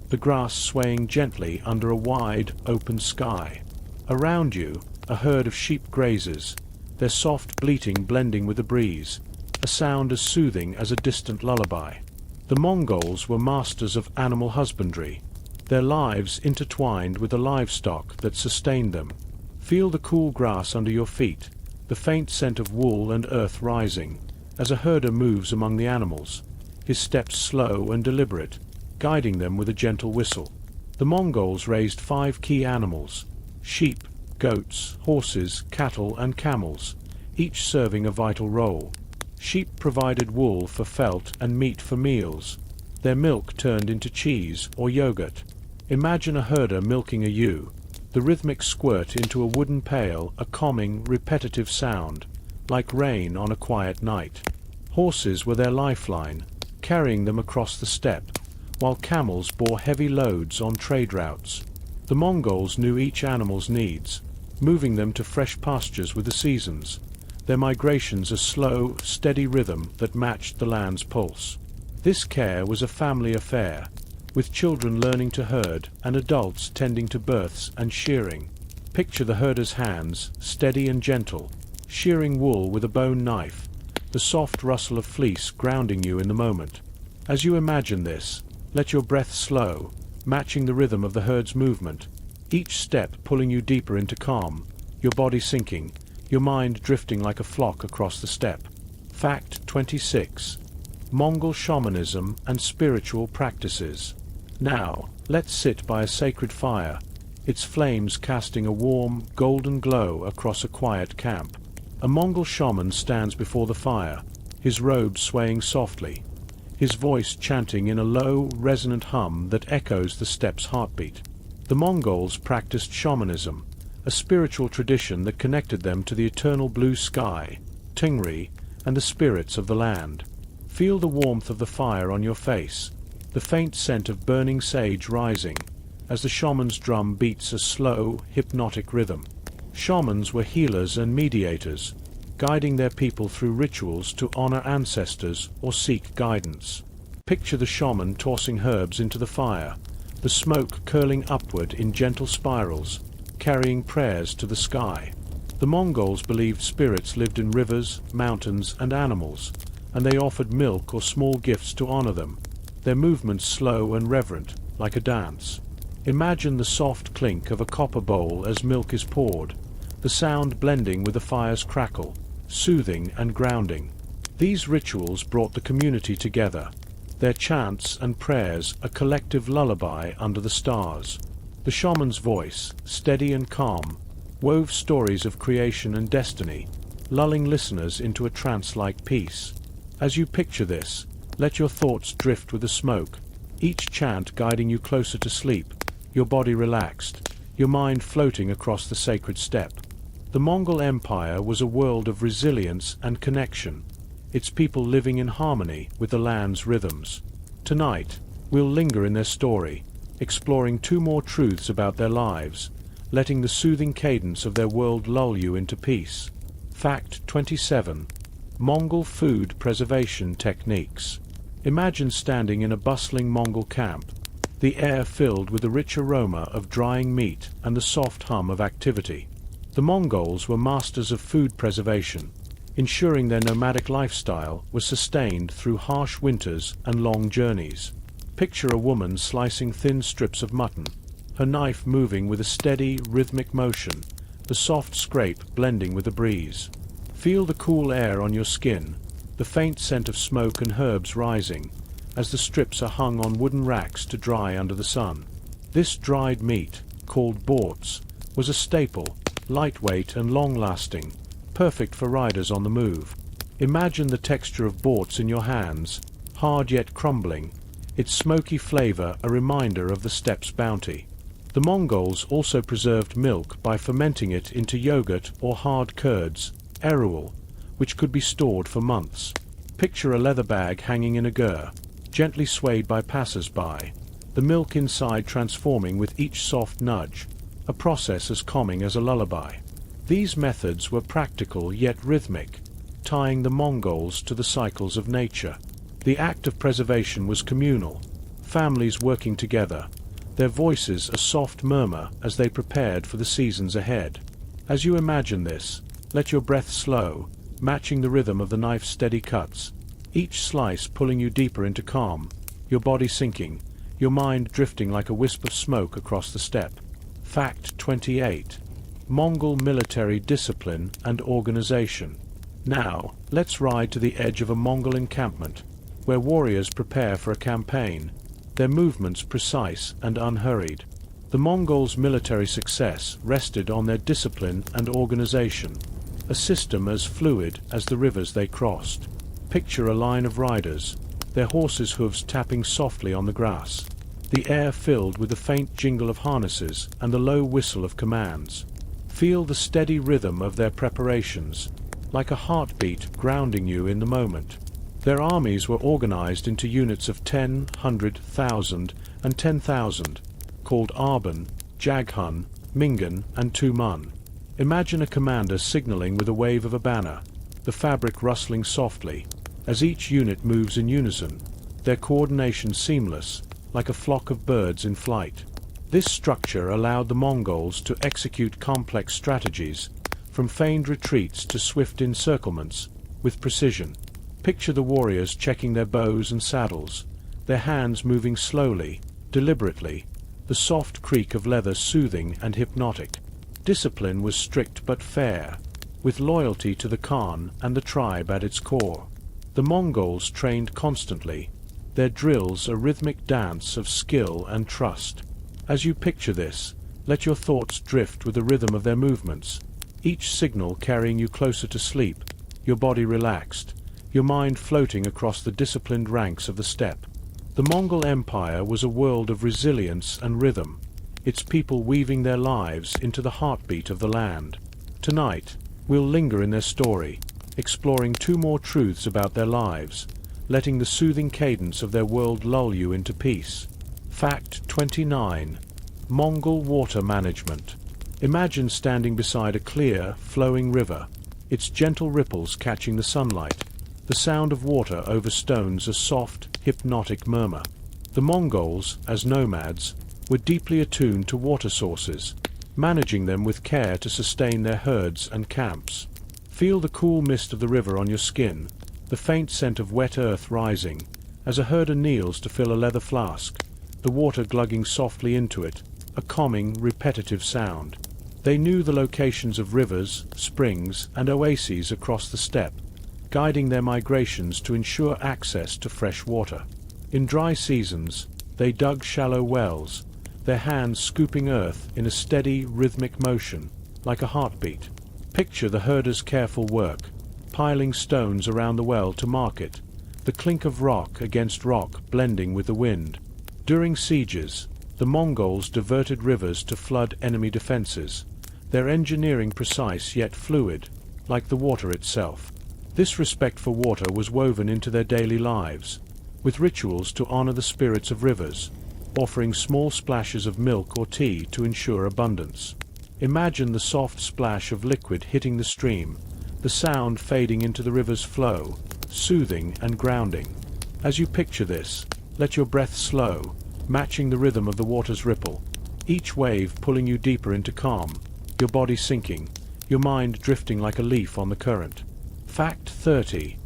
the grass swaying gently under a wide, open sky. Around you, a herd of sheep grazes, their soft bleating blending with the breeze, a sound as soothing as a distant lullaby. The Mongols were masters of animal husbandry, their lives intertwined with the livestock that sustained them. Feel the cool grass under your feet, the faint scent of wool and earth rising, as a herder moves among the animals, his steps slow and deliberate, guiding them with a gentle whistle. The Mongols raised 5 key animals: sheep, goats, horses, cattle, and camels, each serving a vital role. Sheep provided wool for felt and meat for meals. Their milk turned into cheese or yogurt. Imagine a herder milking a ewe, the rhythmic squirt into a wooden pail, a calming, repetitive sound, like rain on a quiet night. Horses were their lifeline, carrying them across the steppe, while camels bore heavy loads on trade routes. The Mongols knew each animal's needs, moving them to fresh pastures with the seasons, their migrations a slow, steady rhythm that matched the land's pulse. This care was a family affair, with children learning to herd and adults tending to births and shearing. Picture the herder's hands, steady and gentle, shearing wool with a bone knife, the soft rustle of fleece grounding you in the moment. As you imagine this, let your breath slow, matching the rhythm of the herd's movement, each step pulling you deeper into calm, your body sinking, your mind drifting like a flock across the steppe. Fact 26. Mongol shamanism and spiritual practices. Now, let's sit by a sacred fire, its flames casting a warm, golden glow across a quiet camp. A Mongol shaman stands before the fire, his robes swaying softly, his voice chanting in a low, resonant hum that echoes the steppe's heartbeat. The Mongols practiced shamanism, a spiritual tradition that connected them to the eternal blue sky, Tingri, and the spirits of the land. Feel the warmth of the fire on your face, the faint scent of burning sage rising, as the shaman's drum beats a slow, hypnotic rhythm. Shamans were healers and mediators, guiding their people through rituals to honor ancestors or seek guidance. Picture the shaman tossing herbs into the fire, the smoke curling upward in gentle spirals, carrying prayers to the sky. The Mongols believed spirits lived in rivers, mountains, and animals, and they offered milk or small gifts to honor them, their movements slow and reverent, like a dance. Imagine the soft clink of a copper bowl as milk is poured, the sound blending with the fire's crackle, soothing and grounding. These rituals brought the community together, their chants and prayers a collective lullaby under the stars. The shaman's voice, steady and calm, wove stories of creation and destiny, lulling listeners into a trance-like peace. As you picture this, let your thoughts drift with the smoke, each chant guiding you closer to sleep, your body relaxed, your mind floating across the sacred steppe. The Mongol Empire was a world of resilience and connection, its people living in harmony with the land's rhythms. Tonight, we'll linger in their story, exploring 2 more truths about their lives, letting the soothing cadence of their world lull you into peace. Fact 27. Mongol food preservation techniques. Imagine standing in a bustling Mongol camp, the air filled with the rich aroma of drying meat and the soft hum of activity. The Mongols were masters of food preservation, ensuring their nomadic lifestyle was sustained through harsh winters and long journeys. Picture a woman slicing thin strips of mutton, her knife moving with a steady, rhythmic motion, the soft scrape blending with the breeze. Feel the cool air on your skin, the faint scent of smoke and herbs rising, as the strips are hung on wooden racks to dry under the sun. This dried meat, called borts, was a staple, lightweight and long-lasting, perfect for riders on the move. Imagine the texture of borts in your hands, hard yet crumbling, its smoky flavor a reminder of the steppe's bounty. The Mongols also preserved milk by fermenting it into yogurt or hard curds, ou're, which could be stored for months. Picture a leather bag hanging in a gur, gently swayed by passers-by, the milk inside transforming with each soft nudge, a process as calming as a lullaby. These methods were practical yet rhythmic, tying the Mongols to the cycles of nature. The act of preservation was communal, families working together, their voices a soft murmur as they prepared for the seasons ahead. As you imagine this, let your breath slow, matching the rhythm of the knife's steady cuts, each slice pulling you deeper into calm, your body sinking, your mind drifting like a wisp of smoke across the steppe. Fact 28. Mongol military discipline and organization. Now, let's ride to the edge of a Mongol encampment, where warriors prepare for a campaign, their movements precise and unhurried. The Mongols' military success rested on their discipline and organization, a system as fluid as the rivers they crossed. Picture a line of riders, their horses' hooves tapping softly on the grass, the air filled with the faint jingle of harnesses and the low whistle of commands. Feel the steady rhythm of their preparations, like a heartbeat grounding you in the moment. Their armies were organized into units of 10, 100, 1,000, and 10,000, called Arban, Jaghun, Mingan, and Tumun. Imagine a commander signaling with a wave of a banner, the fabric rustling softly, as each unit moves in unison, their coordination seamless, like a flock of birds in flight. This structure allowed the Mongols to execute complex strategies, from feigned retreats to swift encirclements, with precision. Picture the warriors checking their bows and saddles, their hands moving slowly, deliberately, the soft creak of leather soothing and hypnotic. Discipline was strict but fair, with loyalty to the Khan and the tribe at its core. The Mongols trained constantly, their drills a rhythmic dance of skill and trust. As you picture this, let your thoughts drift with the rhythm of their movements, each signal carrying you closer to sleep, your body relaxed, your mind floating across the disciplined ranks of the steppe. The Mongol Empire was a world of resilience and rhythm, its people weaving their lives into the heartbeat of the land. Tonight, we'll linger in their story, exploring two more truths about their lives, letting the soothing cadence of their world lull you into peace. Fact 29. Mongol water management. Imagine standing beside a clear, flowing river, its gentle ripples catching the sunlight, the sound of water over stones a soft, hypnotic murmur. The Mongols, as nomads, were deeply attuned to water sources, managing them with care to sustain their herds and camps. Feel the cool mist of the river on your skin, the faint scent of wet earth rising, as a herder kneels to fill a leather flask, the water glugging softly into it, a calming, repetitive sound. They knew the locations of rivers, springs, and oases across the steppe, guiding their migrations to ensure access to fresh water. In dry seasons, they dug shallow wells, their hands scooping earth in a steady, rhythmic motion, like a heartbeat. Picture the herder's careful work, piling stones around the well to mark it, the clink of rock against rock blending with the wind. During sieges, the Mongols diverted rivers to flood enemy defenses, their engineering precise yet fluid, like the water itself. This respect for water was woven into their daily lives, with rituals to honor the spirits of rivers, offering small splashes of milk or tea to ensure abundance. Imagine the soft splash of liquid hitting the stream, the sound fading into the river's flow, soothing and grounding. As you picture this, let your breath slow, matching the rhythm of the water's ripple, each wave pulling you deeper into calm, your body sinking, your mind drifting like a leaf on the current. Fact 30.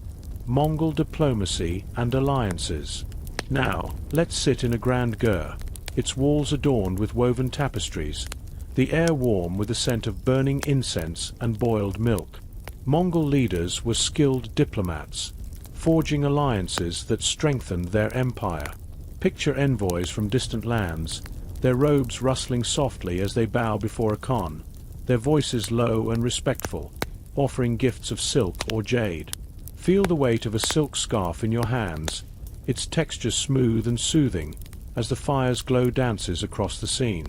Mongol diplomacy and alliances. Now, let's sit in a grand gur, its walls adorned with woven tapestries, the air warm with the scent of burning incense and boiled milk. Mongol leaders were skilled diplomats, forging alliances that strengthened their empire. Picture envoys from distant lands, their robes rustling softly as they bow before a Khan, their voices low and respectful, offering gifts of silk or jade. Feel the weight of a silk scarf in your hands, its texture smooth and soothing, as the fire's glow dances across the scene.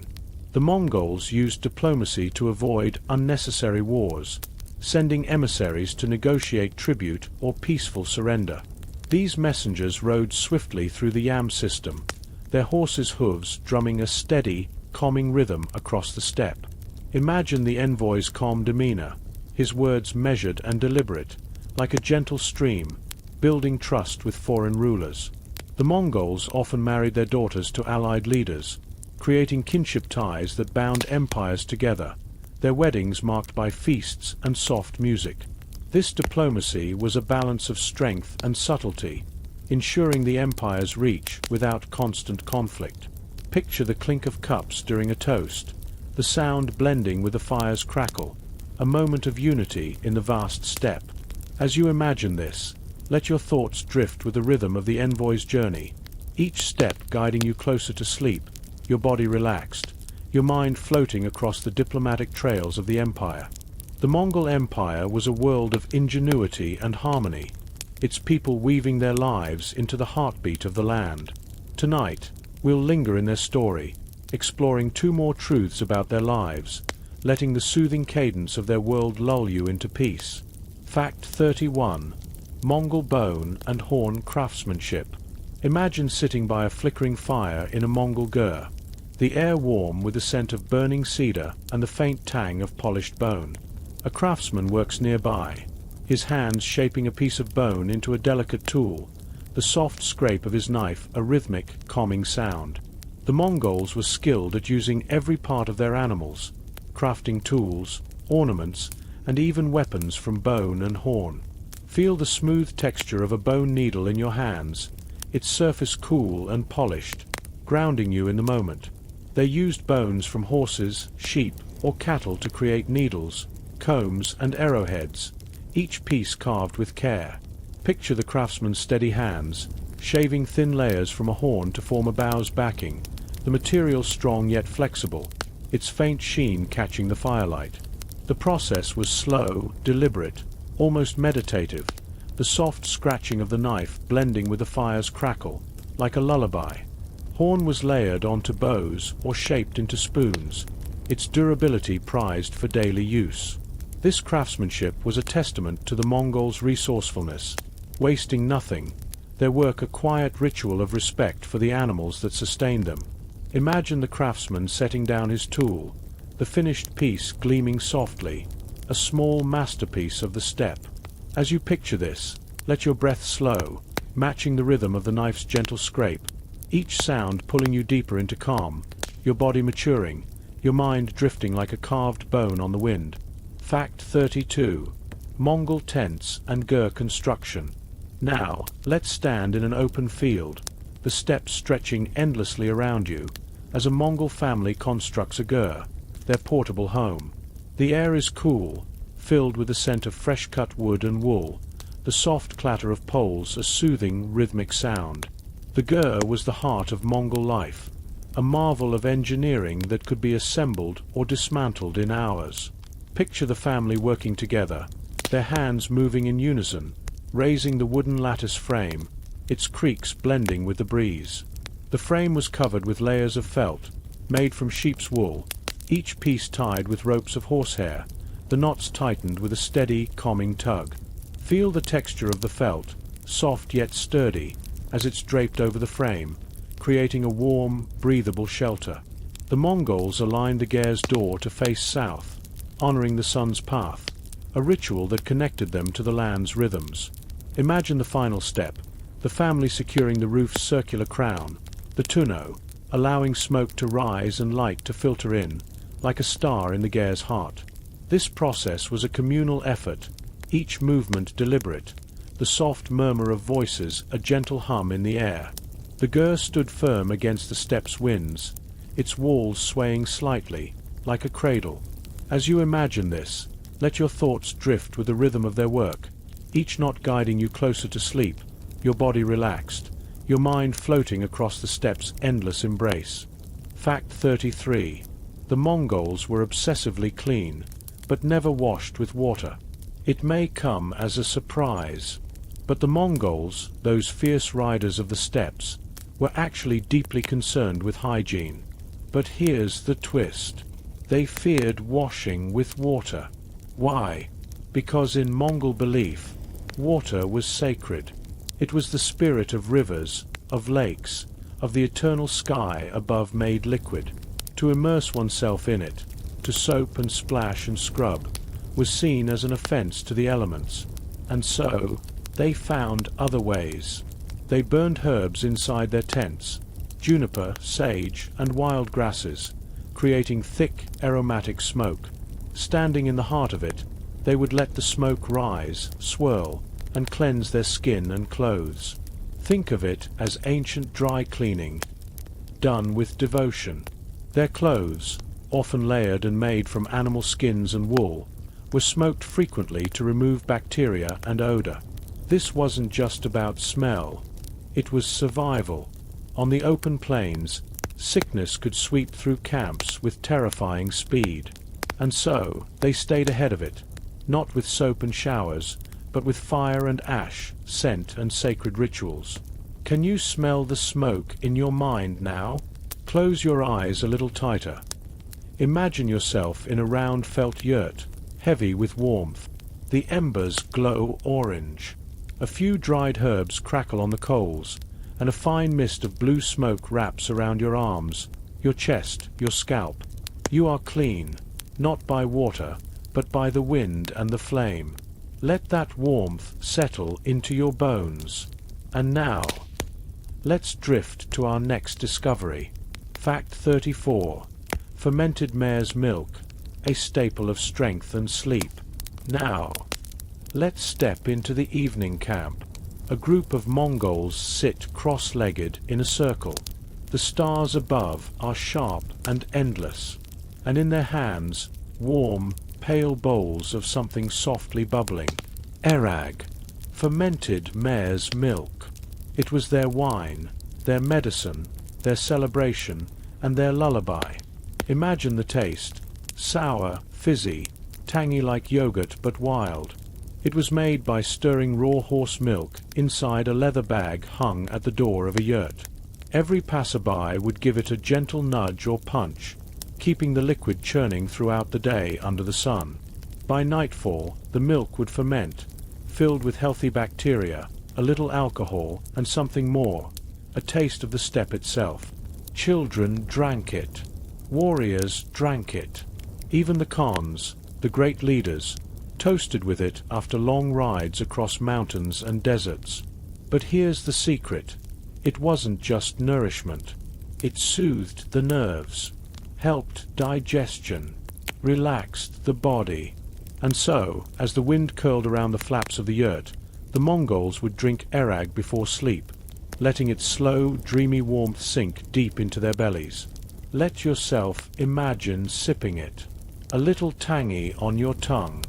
The Mongols used diplomacy to avoid unnecessary wars, sending emissaries to negotiate tribute or peaceful surrender. These messengers rode swiftly through the yam system, their horses' hooves drumming a steady, calming rhythm across the steppe. Imagine the envoy's calm demeanor, his words measured and deliberate, like a gentle stream, building trust with foreign rulers. The Mongols often married their daughters to allied leaders, creating kinship ties that bound empires together, their weddings marked by feasts and soft music. This diplomacy was a balance of strength and subtlety, ensuring the empire's reach without constant conflict. Picture the clink of cups during a toast, the sound blending with the fire's crackle, a moment of unity in the vast steppe. As you imagine this, let your thoughts drift with the rhythm of the envoy's journey, each step guiding you closer to sleep, your body relaxed, your mind floating across the diplomatic trails of the empire. The Mongol Empire was a world of ingenuity and harmony, its people weaving their lives into the heartbeat of the land. Tonight, we'll linger in their story, exploring two more truths about their lives, letting the soothing cadence of their world lull you into peace. Fact 31. Mongol bone and horn craftsmanship. Imagine sitting by a flickering fire in a Mongol gur, the air warm with the scent of burning cedar and the faint tang of polished bone. A craftsman works nearby, his hands shaping a piece of bone into a delicate tool, the soft scrape of his knife a rhythmic, calming sound. The Mongols were skilled at using every part of their animals, crafting tools, ornaments, and even weapons from bone and horn. Feel the smooth texture of a bone needle in your hands, its surface cool and polished, grounding you in the moment. They used bones from horses, sheep, or cattle to create needles, combs, and arrowheads, each piece carved with care. Picture the craftsman's steady hands, shaving thin layers from a horn to form a bow's backing, the material strong yet flexible, its faint sheen catching the firelight. The process was slow, deliberate, almost meditative, the soft scratching of the knife blending with the fire's crackle, like a lullaby. Horn was layered onto bows or shaped into spoons, its durability prized for daily use. This craftsmanship was a testament to the Mongols' resourcefulness, wasting nothing, their work a quiet ritual of respect for the animals that sustained them. Imagine the craftsman setting down his tool, the finished piece gleaming softly, a small masterpiece of the steppe. As you picture this, let your breath slow, matching the rhythm of the knife's gentle scrape, each sound pulling you deeper into calm, your body maturing, your mind drifting like a carved bone on the wind. Fact 32. Mongol tents and gur construction. Now, let's stand in an open field, the steppes stretching endlessly around you, as a Mongol family constructs a gur, their portable home. The air is cool, filled with the scent of fresh-cut wood and wool, the soft clatter of poles a soothing, rhythmic sound. The gur was the heart of Mongol life, a marvel of engineering that could be assembled or dismantled in hours. Picture the family working together, their hands moving in unison, raising the wooden lattice frame, its creaks blending with the breeze. The frame was covered with layers of felt, made from sheep's wool, each piece tied with ropes of horsehair, the knots tightened with a steady, calming tug. Feel the texture of the felt, soft yet sturdy, as it's draped over the frame, creating a warm, breathable shelter. The Mongols aligned the ger's door to face south, honoring the sun's path, a ritual that connected them to the land's rhythms. Imagine the final step, the family securing the roof's circular crown, the tunno, allowing smoke to rise and light to filter in, like a star in the ger's heart. This process was a communal effort, each movement deliberate, the soft murmur of voices a gentle hum in the air. The gur stood firm against the steppe's winds, its walls swaying slightly, like a cradle. As you imagine this, let your thoughts drift with the rhythm of their work, each knot guiding you closer to sleep, your body relaxed, your mind floating across the steppe's endless embrace. Fact 33. The Mongols were obsessively clean, but never washed with water. It may come as a surprise, but the Mongols, those fierce riders of the steppes, were actually deeply concerned with hygiene. But here's the twist. They feared washing with water. Why? Because in Mongol belief, water was sacred. It was the spirit of rivers, of lakes, of the eternal sky above made liquid. To immerse oneself in it, to soap and splash and scrub, was seen as an offense to the elements. And so, they found other ways. They burned herbs inside their tents, juniper, sage, and wild grasses, creating thick, aromatic smoke. Standing in the heart of it, they would let the smoke rise, swirl, and cleanse their skin and clothes. Think of it as ancient dry cleaning, done with devotion. Their clothes, often layered and made from animal skins and wool, were smoked frequently to remove bacteria and odor. This wasn't just about smell. It was survival. On the open plains, sickness could sweep through camps with terrifying speed. And so, they stayed ahead of it, not with soap and showers, but with fire and ash, scent and sacred rituals. Can you smell the smoke in your mind now? Close your eyes a little tighter. Imagine yourself in a round felt yurt, heavy with warmth. The embers glow orange. A few dried herbs crackle on the coals, and a fine mist of blue smoke wraps around your arms, your chest, your scalp. You are clean, not by water, but by the wind and the flame. Let that warmth settle into your bones. And now, let's drift to our next discovery. Fact 34. Fermented mare's milk, a staple of strength and sleep. Now, let's step into the evening camp. A group of Mongols sit cross-legged in a circle. The stars above are sharp and endless, and in their hands, warm, pale bowls of something softly bubbling. Airag, fermented mare's milk. It was their wine, their medicine, their celebration, and their lullaby. Imagine the taste. Sour, fizzy, tangy like yogurt but wild. It was made by stirring raw horse milk inside a leather bag hung at the door of a yurt. Every passerby would give it a gentle nudge or punch, keeping the liquid churning throughout the day under the sun. By nightfall, the milk would ferment, filled with healthy bacteria, a little alcohol, and something more, a taste of the steppe itself. Children drank it. Warriors drank it. Even the Khans, the great leaders, toasted with it after long rides across mountains and deserts. But here's the secret. It wasn't just nourishment. It soothed the nerves, helped digestion, relaxed the body. And so, as the wind curled around the flaps of the yurt, the Mongols would drink Airag before sleep, letting its slow, dreamy warmth sink deep into their bellies. Let yourself imagine sipping it. A little tangy on your tongue,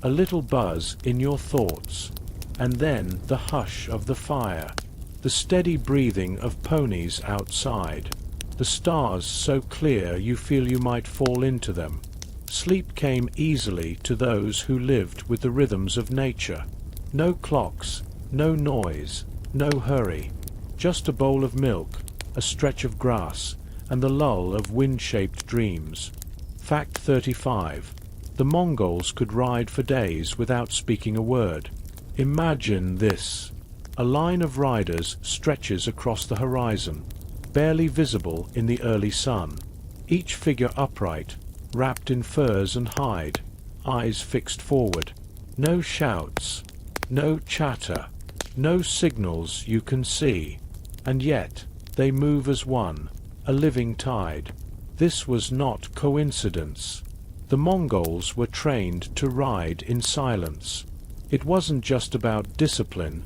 a little buzz in your thoughts, and then the hush of the fire, the steady breathing of ponies outside, the stars so clear you feel you might fall into them. Sleep came easily to those who lived with the rhythms of nature. No clocks, no noise, no hurry. Just a bowl of milk, a stretch of grass, and the lull of wind-shaped dreams. Fact 35. The Mongols could ride for days without speaking a word. Imagine this. A line of riders stretches across the horizon, barely visible in the early sun. Each figure upright, wrapped in furs and hide, eyes fixed forward. No shouts, no chatter, no signals you can see. And yet, they move as one, a living tide. This was not coincidence. The Mongols were trained to ride in silence. It wasn't just about discipline.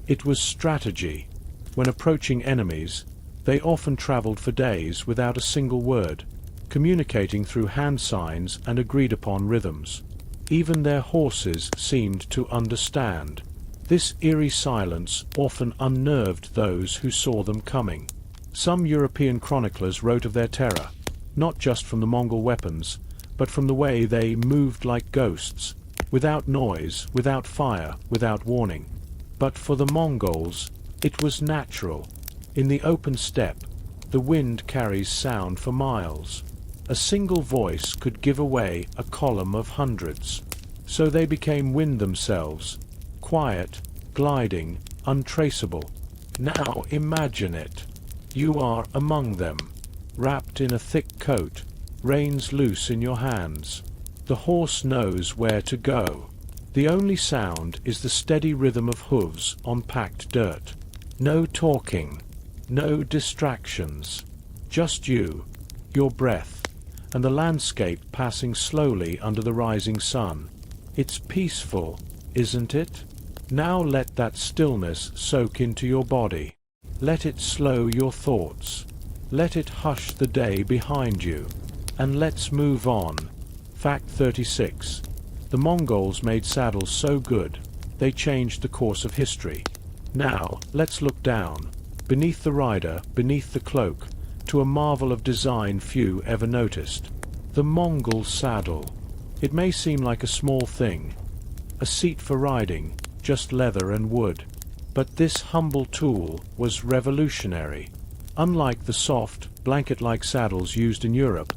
It was strategy. When approaching enemies, they often traveled for days without a single word, communicating through hand signs and agreed-upon rhythms. Even their horses seemed to understand. This eerie silence often unnerved those who saw them coming. Some European chroniclers wrote of their terror, not just from the Mongol weapons, but from the way they moved like ghosts, without noise, without fire, without warning. But for the Mongols, it was natural. In the open steppe, the wind carries sound for miles. A single voice could give away a column of hundreds. So they became wind themselves, quiet, gliding, untraceable. Now imagine it. You are among them, wrapped in a thick coat, reins loose in your hands. The horse knows where to go. The only sound is the steady rhythm of hooves on packed dirt. No talking, no distractions. Just you, your breath, and the landscape passing slowly under the rising sun. It's peaceful, isn't it? Now let that stillness soak into your body. Let it slow your thoughts. Let it hush the day behind you. And let's move on. Fact 36. The Mongols made saddles so good, they changed the course of history. Now, let's look down, beneath the rider, beneath the cloak, to a marvel of design few ever noticed. The Mongol saddle. It may seem like a small thing, a seat for riding, just leather and wood. But this humble tool was revolutionary. Unlike the soft, blanket-like saddles used in Europe,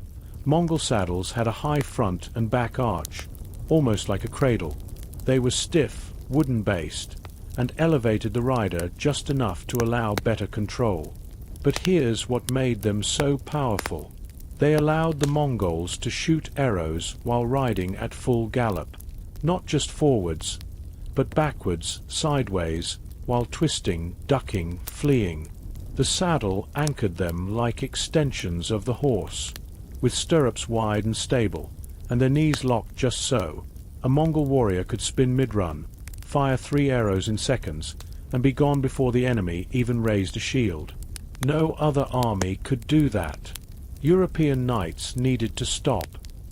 Mongol saddles had a high front and back arch, almost like a cradle. They were stiff, wooden-based, and elevated the rider just enough to allow better control. But here's what made them so powerful. They allowed the Mongols to shoot arrows while riding at full gallop, not just forwards, but backwards, sideways, while twisting, ducking, fleeing. The saddle anchored them like extensions of the horse, with stirrups wide and stable, and their knees locked just so. A Mongol warrior could spin mid-run, fire 3 arrows in seconds, and be gone before the enemy even raised a shield. No other army could do that. European knights needed to stop,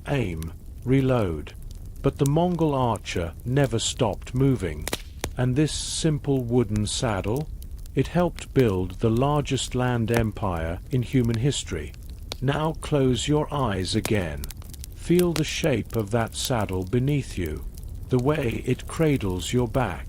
aim, reload. But the Mongol archer never stopped moving. And this simple wooden saddle? It helped build the largest land empire in human history. Now close your eyes again. Feel the shape of that saddle beneath you, the way it cradles your back,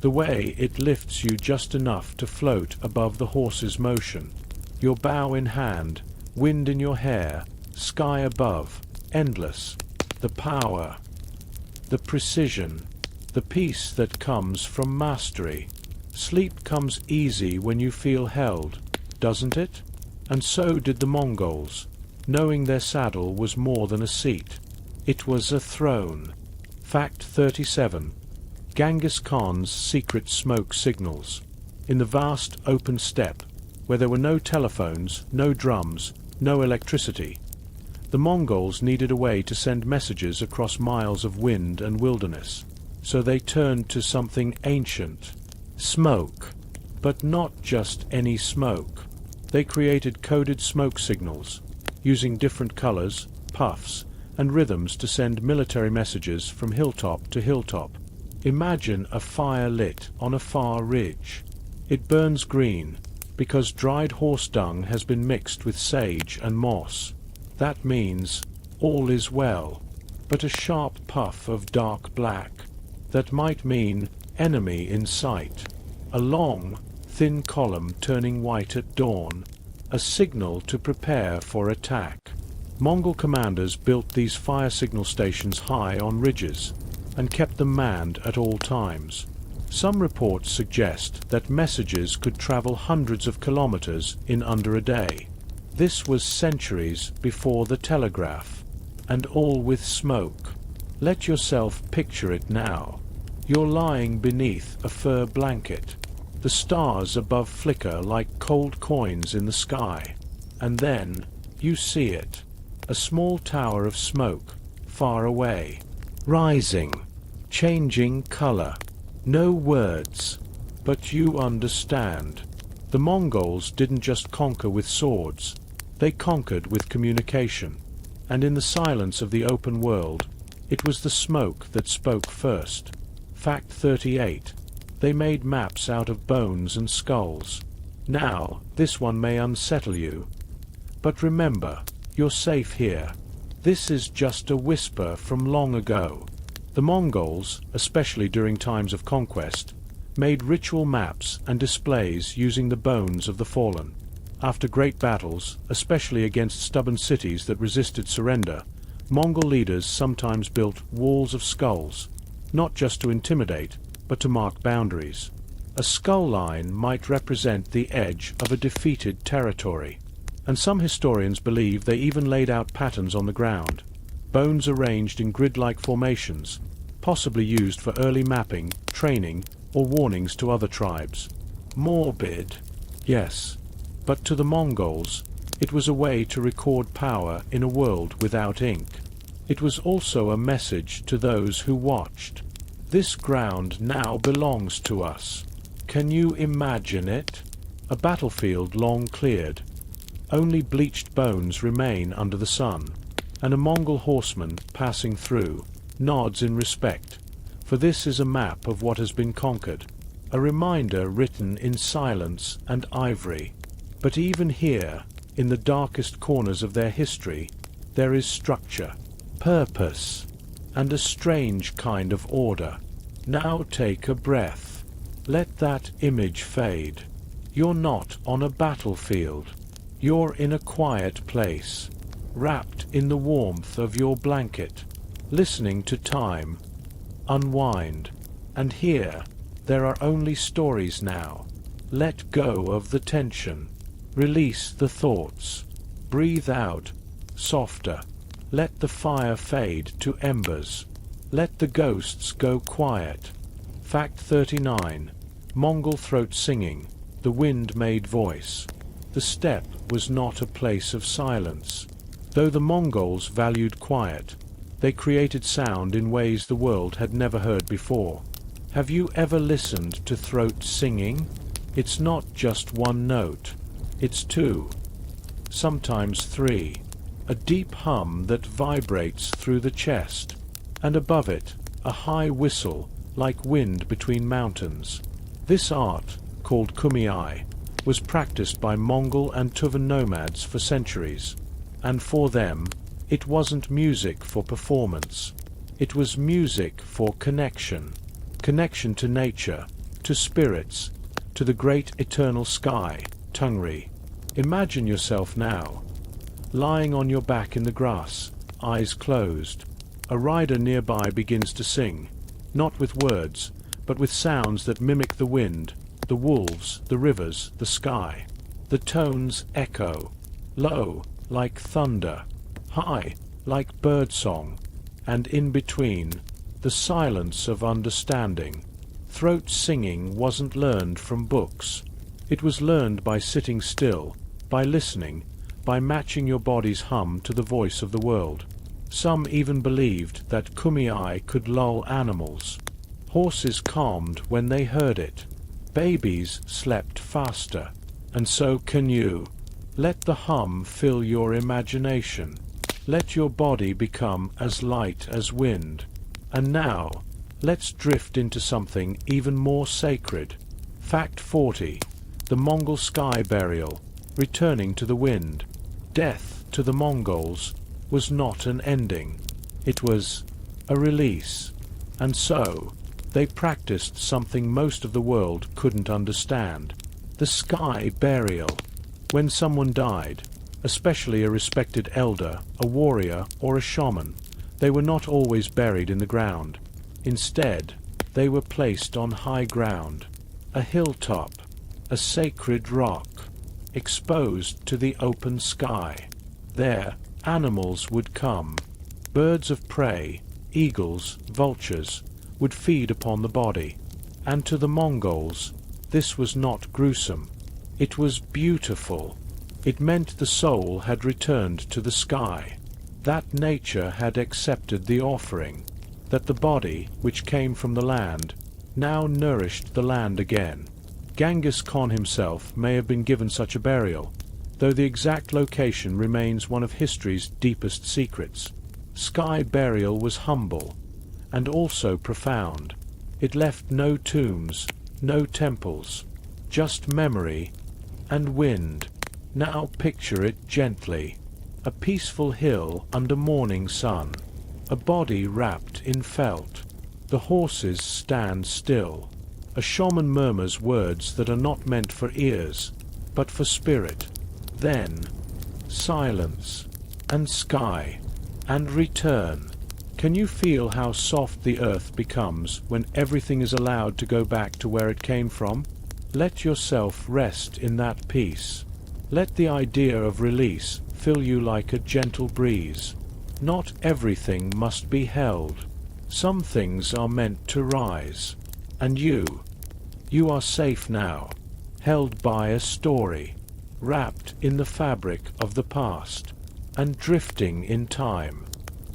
the way it lifts you just enough to float above the horse's motion. Your bow in hand, wind in your hair, sky above, endless. The power, the precision, the peace that comes from mastery. Sleep comes easy when you feel held, doesn't it? And so did the Mongols, knowing their saddle was more than a seat. It was a throne. Fact 37. Genghis Khan's secret smoke signals. In the vast open steppe, where there were no telephones, no drums, no electricity, the Mongols needed a way to send messages across miles of wind and wilderness. So they turned to something ancient. Smoke. But not just any smoke. They created coded smoke signals, using different colors, puffs, and rhythms to send military messages from hilltop to hilltop. Imagine a fire lit on a far ridge. It burns green, because dried horse dung has been mixed with sage and moss. That means all is well. But a sharp puff of dark black. That might mean enemy in sight. A long, thin column turning white at dawn. A signal to prepare for attack. Mongol commanders built these fire signal stations high on ridges, and kept them manned at all times. Some reports suggest that messages could travel hundreds of kilometers in under a day. This was centuries before the telegraph, and all with smoke. Let yourself picture it now. You're lying beneath a fur blanket. The stars above flicker like cold coins in the sky. And then, you see it. A small tower of smoke, far away. Rising. Changing color. No words. But you understand. The Mongols didn't just conquer with swords. They conquered with communication. And in the silence of the open world, it was the smoke that spoke first. Fact 38. They made maps out of bones and skulls. Now, this one may unsettle you. But remember, you're safe here. This is just a whisper from long ago. The Mongols, especially during times of conquest, made ritual maps and displays using the bones of the fallen. After great battles, especially against stubborn cities that resisted surrender, Mongol leaders sometimes built walls of skulls, not just to intimidate, but to mark boundaries. A skull line might represent the edge of a defeated territory, and some historians believe they even laid out patterns on the ground, bones arranged in grid-like formations, possibly used for early mapping, training, or warnings to other tribes. Morbid, yes, but to the Mongols, it was a way to record power in a world without ink. It was also a message to those who watched. This ground now belongs to us. Can you imagine it? A battlefield long cleared. Only bleached bones remain under the sun, and a Mongol horseman passing through nods in respect, for this is a map of what has been conquered, a reminder written in silence and ivory. But even here, in the darkest corners of their history, there is structure, purpose, and a strange kind of order. Now take a breath. Let that image fade. You're not on a battlefield. You're in a quiet place, wrapped in the warmth of your blanket, listening to time unwind. And here, there are only stories now. Let go of the tension. Release the thoughts. Breathe out, softer. Let the fire fade to embers. Let the ghosts go quiet. Fact 39. Mongol throat singing, the wind-made voice. The steppe was not a place of silence. Though the Mongols valued quiet, they created sound in ways the world had never heard before. Have you ever listened to throat singing? It's not just one note. It's two, sometimes three. A deep hum that vibrates through the chest, and above it, a high whistle like wind between mountains. This art, called kumiai, was practiced by Mongol and Tuvan nomads for centuries, and for them, it wasn't music for performance. It was music for connection. Connection to nature, to spirits, to the great eternal sky, Tungri. Imagine yourself now, lying on your back in the grass, eyes closed. A rider nearby begins to sing, not with words, but with sounds that mimic the wind, the wolves, the rivers, the sky. The tones echo, low, like thunder, high, like birdsong, and in between, the silence of understanding. Throat singing wasn't learned from books. It was learned by sitting still, by listening, by matching your body's hum to the voice of the world. Some even believed that kumiai could lull animals. Horses calmed when they heard it. Babies slept faster. And so can you. Let the hum fill your imagination. Let your body become as light as wind. And now, let's drift into something even more sacred. Fact 40. The Mongol sky burial, returning to the wind. Death, to the Mongols, was not an ending. It was a release. And so, they practiced something most of the world couldn't understand. The sky burial. When someone died, especially a respected elder, a warrior, or a shaman, they were not always buried in the ground. Instead, they were placed on high ground, a hilltop, a sacred rock, exposed to the open sky. There, animals would come. Birds of prey, eagles, vultures, would feed upon the body. And to the Mongols, this was not gruesome. It was beautiful. It meant the soul had returned to the sky, that nature had accepted the offering, that the body, which came from the land, now nourished the land again. Genghis Khan himself may have been given such a burial, though the exact location remains one of history's deepest secrets. Sky burial was humble, and also profound. It left no tombs, no temples, just memory and wind. Now picture it gently. A peaceful hill under morning sun. A body wrapped in felt. The horses stand still. A shaman murmurs words that are not meant for ears, but for spirit. Then, silence, and sky, and return. Can you feel how soft the earth becomes when everything is allowed to go back to where it came from? Let yourself rest in that peace. Let the idea of release fill you like a gentle breeze. Not everything must be held. Some things are meant to rise. And you are safe now. held by a story, wrapped in the fabric of the past, and drifting in time.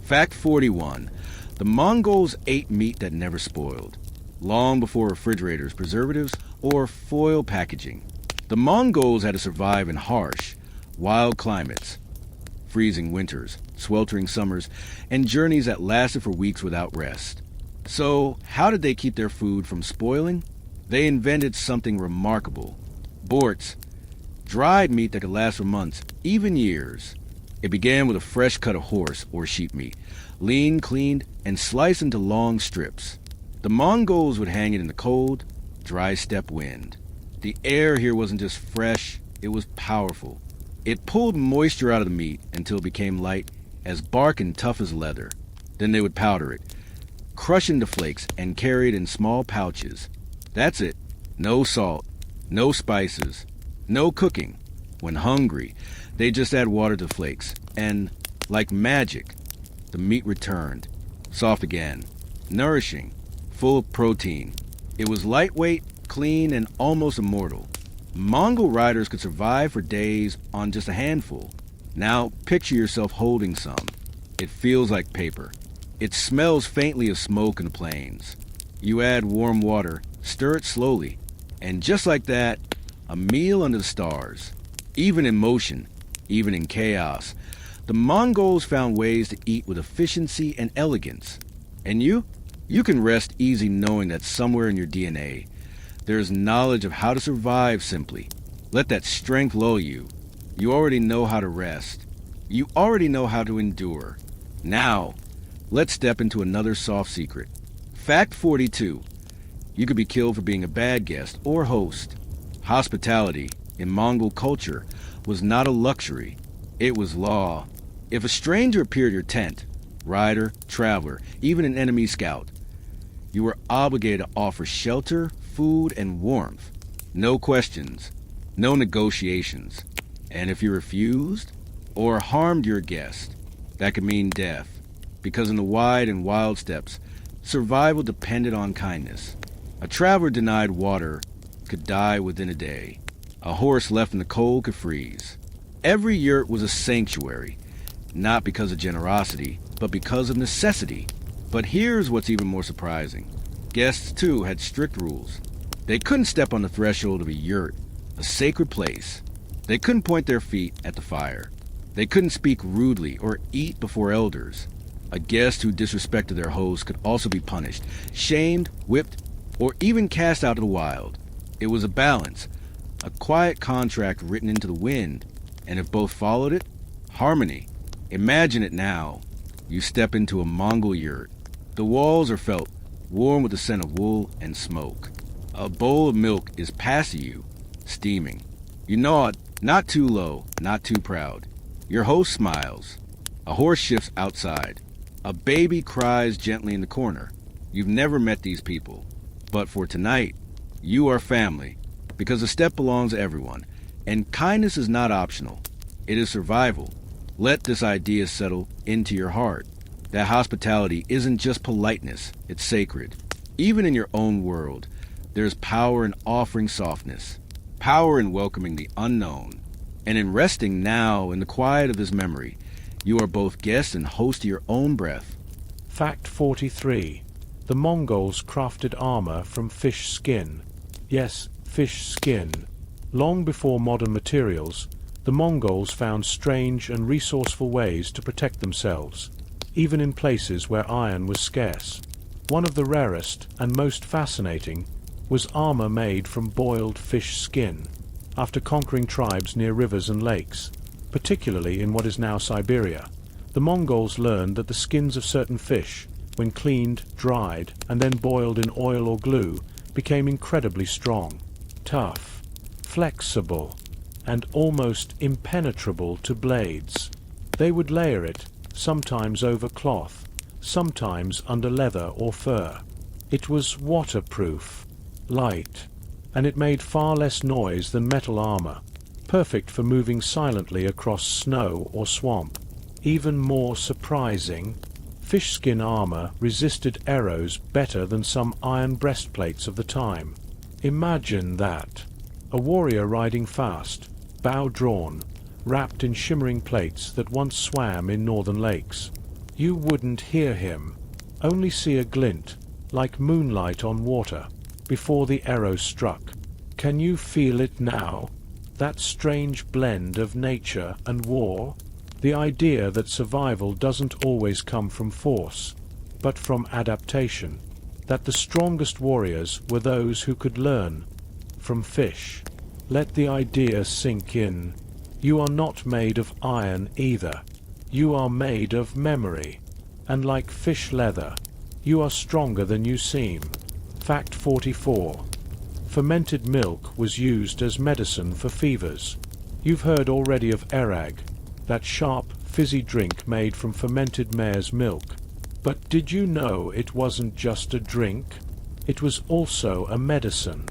Fact 41. The Mongols ate meat that never spoiled, long before refrigerators, preservatives, or foil packaging. The Mongols had to survive in harsh, wild climates, freezing winters, sweltering summers, and journeys that lasted for weeks without rest. So, how did they keep their food from spoiling? They invented something remarkable. Borts, dried meat that could last for months, even years. It began with a fresh cut of horse or sheep meat, lean, cleaned, and sliced into long strips. The Mongols would hang it in the cold, dry steppe wind. The air here wasn't just fresh, it was powerful. It pulled moisture out of the meat until it became light as bark and tough as leather. Then they would powder it, crush into flakes, and carry it in small pouches. That's it. No salt, no spices, no cooking. When hungry, they just add water to the flakes, and, like magic, the meat returned, soft again, nourishing, full of protein. It was lightweight, clean, and almost immortal. Mongol riders could survive for days on just a handful. Now, picture yourself holding some. It feels like paper. It smells faintly of smoke in the plains. You add warm water, stir it slowly, and just like that, a meal under the stars. Even in motion, even in chaos, the Mongols found ways to eat with efficiency and elegance. And you can rest easy knowing that somewhere in your DNA, there's knowledge of how to survive simply. Let that strength lull you. You already know how to rest. You already know how to endure. Now, let's step into another soft secret. Fact 42. You could be killed for being a bad guest or host. Hospitality, in Mongol culture, was not a luxury. It was law. If a stranger appeared at your tent, rider, traveler, even an enemy scout, you were obligated to offer shelter, food, and warmth. No questions, no negotiations. And if you refused or harmed your guest, that could mean death. Because in the wide and wild steppes, survival depended on kindness. A traveler denied water could die within a day. A horse left in the cold could freeze. Every yurt was a sanctuary, not because of generosity, but because of necessity. But here's what's even more surprising. Guests, too, had strict rules. They couldn't step on the threshold of a yurt, a sacred place. They couldn't point their feet at the fire. They couldn't speak rudely or eat before elders. A guest who disrespected their host could also be punished, shamed, whipped, or even cast out of the wild. It was a balance, a quiet contract written into the wind, and if both followed it, harmony. Imagine it now. You step into a Mongol yurt. The walls are felt, warm with the scent of wool and smoke. A bowl of milk is passed to you, steaming. You nod, not too low, not too proud. Your host smiles. A horse shifts outside. A baby cries gently in the corner. You've never met these people. But for tonight, you are family, because the steppe belongs to everyone, and kindness is not optional. It is survival. Let this idea settle into your heart. That hospitality isn't just politeness, it's sacred. Even in your own world, there's power in offering softness, power in welcoming the unknown, and in resting now in the quiet of his memory. You are both guest and host to your own breath. Fact 43. The Mongols crafted armor from fish skin. Yes, fish skin. Long before modern materials, the Mongols found strange and resourceful ways to protect themselves, even in places where iron was scarce. One of the rarest and most fascinating was armor made from boiled fish skin. After conquering tribes near rivers and lakes, particularly in what is now Siberia, the Mongols learned that the skins of certain fish, when cleaned, dried, and then boiled in oil or glue, became incredibly strong, tough, flexible, and almost impenetrable to blades. They would layer it, sometimes over cloth, sometimes under leather or fur. It was waterproof, light, and it made far less noise than metal armor, perfect for moving silently across snow or swamp. Even more surprising, fish skin armor resisted arrows better than some iron breastplates of the time. Imagine that. A warrior riding fast, bow drawn, wrapped in shimmering plates that once swam in northern lakes. You wouldn't hear him, only see a glint, like moonlight on water, before the arrow struck. Can you feel it now? That strange blend of nature and war? The idea that survival doesn't always come from force, but from adaptation. That the strongest warriors were those who could learn from fish. Let the idea sink in. You are not made of iron either. You are made of memory. And like fish leather, you are stronger than you seem. Fact 44. Fermented milk was used as medicine for fevers. You've heard already of Airag, that sharp, fizzy drink made from fermented mare's milk. But did you know it wasn't just a drink? It was also a medicine.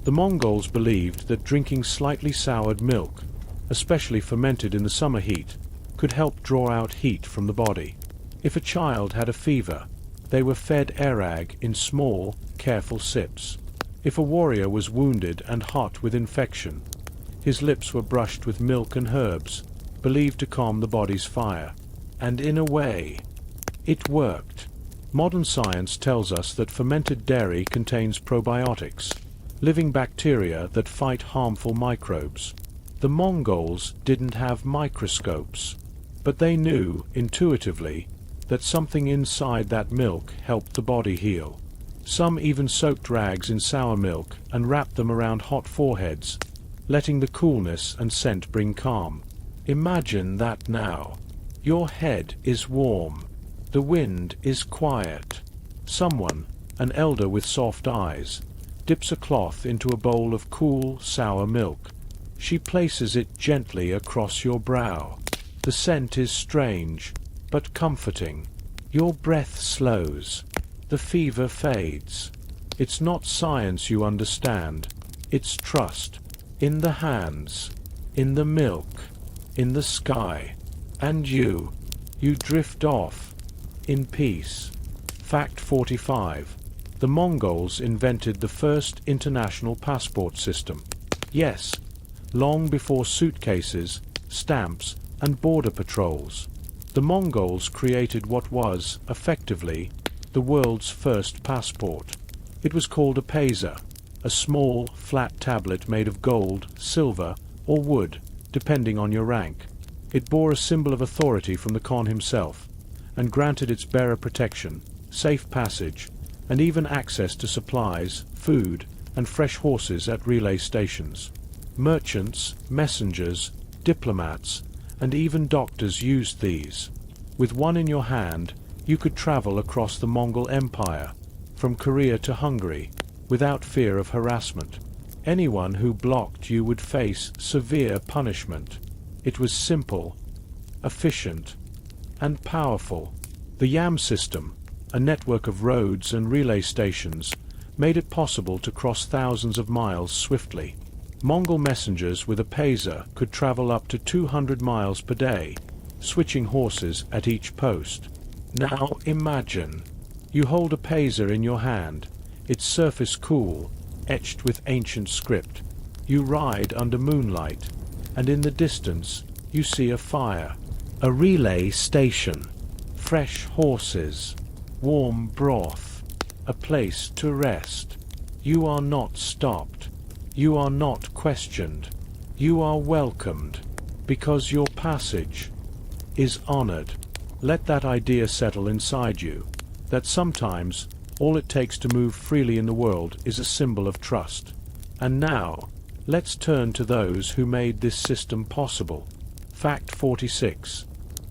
The Mongols believed that drinking slightly soured milk, especially fermented in the summer heat, could help draw out heat from the body. If a child had a fever, they were fed Airag in small, careful sips. If a warrior was wounded and hot with infection, his lips were brushed with milk and herbs, believed to calm the body's fire. And in a way, it worked. Modern science tells us that fermented dairy contains probiotics, living bacteria that fight harmful microbes. The Mongols didn't have microscopes, but they knew, intuitively, that something inside that milk helped the body heal. Some even soaked rags in sour milk and wrapped them around hot foreheads, letting the coolness and scent bring calm. Imagine that now. Your head is warm. The wind is quiet. Someone, an elder with soft eyes, dips a cloth into a bowl of cool, sour milk. She places it gently across your brow. The scent is strange, but comforting. Your breath slows. The fever fades. It's not science you understand. It's trust. In the hands. In the milk. In the sky. And you drift off. In peace. Fact 45. The Mongols invented the first international passport system. Yes, long before suitcases, stamps, and border patrols. The Mongols created what was, effectively, the world's first passport. It was called a paser, a small, flat tablet made of gold, silver, or wood, depending on your rank. It bore a symbol of authority from the Khan himself, and granted its bearer protection, safe passage, and even access to supplies, food, and fresh horses at relay stations. Merchants, messengers, diplomats, and even doctors used these. With one in your hand, you could travel across the Mongol Empire, from Korea to Hungary, without fear of harassment. Anyone who blocked you would face severe punishment. It was simple, efficient, and powerful. The YAM system, a network of roads and relay stations, made it possible to cross thousands of miles swiftly. Mongol messengers with a paser could travel up to 200 miles per day, switching horses at each post. Now imagine, you hold a paser in your hand, its surface cool, etched with ancient script. You ride under moonlight, and in the distance you see a fire, a relay station, fresh horses, warm broth, a place to rest. You are not stopped. You are not questioned. You are welcomed, because your passage is honored. Let that idea settle inside you, that sometimes all it takes to move freely in the world is a symbol of trust. And now, let's turn to those who made this system possible. Fact 46.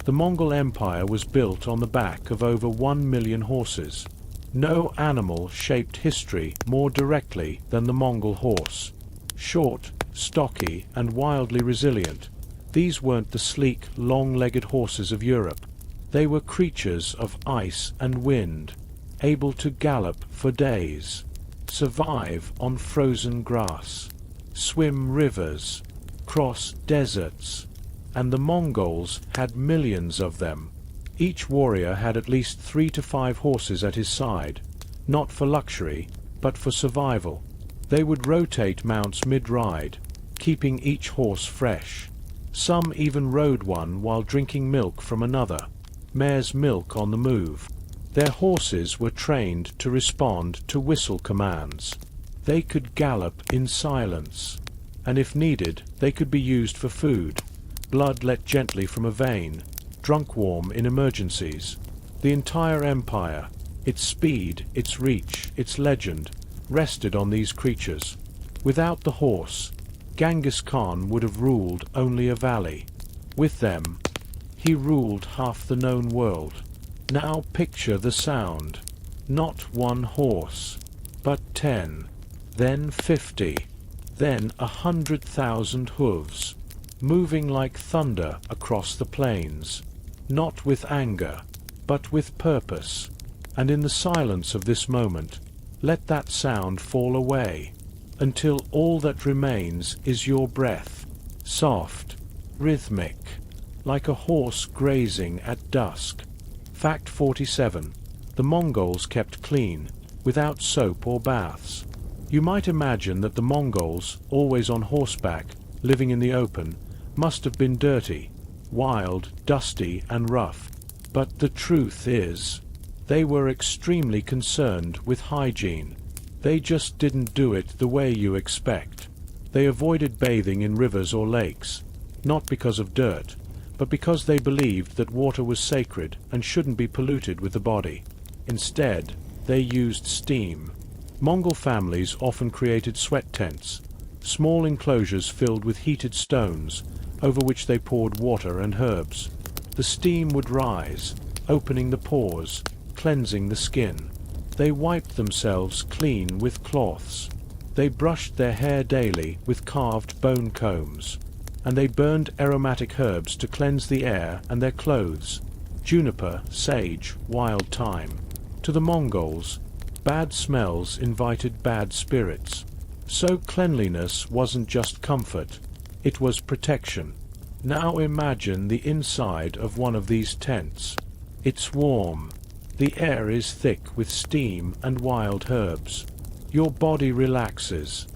The Mongol Empire was built on the back of over 1 million horses. No animal shaped history more directly than the Mongol horse. Short, stocky, and wildly resilient, these weren't the sleek, long-legged horses of Europe. They were creatures of ice and wind, able to gallop for days, survive on frozen grass, swim rivers, cross deserts, and the Mongols had millions of them. Each warrior had at least 3 to 5 horses at his side, not for luxury, but for survival. They would rotate mounts mid-ride, keeping each horse fresh. Some even rode one while drinking milk from another, mare's milk on the move. Their horses were trained to respond to whistle commands. They could gallop in silence, and if needed, they could be used for food, blood let gently from a vein, drunk warm in emergencies. The entire empire, its speed, its reach, its legend, rested on these creatures. Without the horse, Genghis Khan would have ruled only a valley. With them, he ruled half the known world. Now picture the sound. Not one horse, but 10, then 50, then 100,000 hooves, moving like thunder across the plains, not with anger, but with purpose. And in the silence of this moment, let that sound fall away, until all that remains is your breath, soft, rhythmic, like a horse grazing at dusk. Fact 47. The Mongols kept clean, without soap or baths. You might imagine that the Mongols, always on horseback, living in the open, must have been dirty, wild, dusty, and rough. But the truth is, they were extremely concerned with hygiene. They just didn't do it the way you expect. They avoided bathing in rivers or lakes, not because of dirt, but because they believed that water was sacred and shouldn't be polluted with the body. Instead, they used steam. Mongol families often created sweat tents, small enclosures filled with heated stones, over which they poured water and herbs. The steam would rise, opening the pores, cleansing the skin. They wiped themselves clean with cloths. They brushed their hair daily with carved bone combs. And they burned aromatic herbs to cleanse the air and their clothes. Juniper, sage, wild thyme. To the Mongols, bad smells invited bad spirits. So cleanliness wasn't just comfort, it was protection. Now imagine the inside of one of these tents. It's warm. The air is thick with steam and wild herbs. Your body relaxes,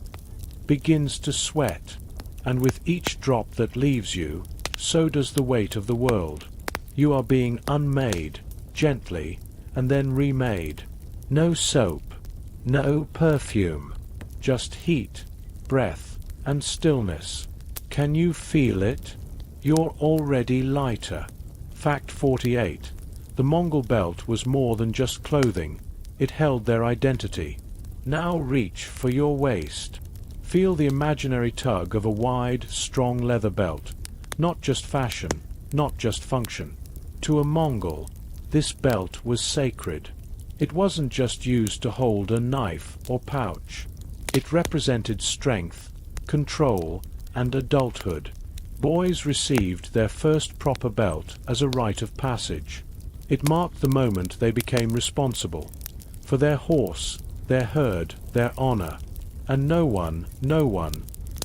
begins to sweat, and with each drop that leaves you, so does the weight of the world. You are being unmade, gently, and then remade. No soap, no perfume, just heat, breath, and stillness. Can you feel it? You're already lighter. Fact 48. The Mongol belt was more than just clothing. It held their identity. Now reach for your waist. Feel the imaginary tug of a wide, strong leather belt. Not just fashion, not just function. To a Mongol, this belt was sacred. It wasn't just used to hold a knife or pouch. It represented strength, control, and adulthood. Boys received their first proper belt as a rite of passage. It marked the moment they became responsible for their horse, their herd, their honor. And no one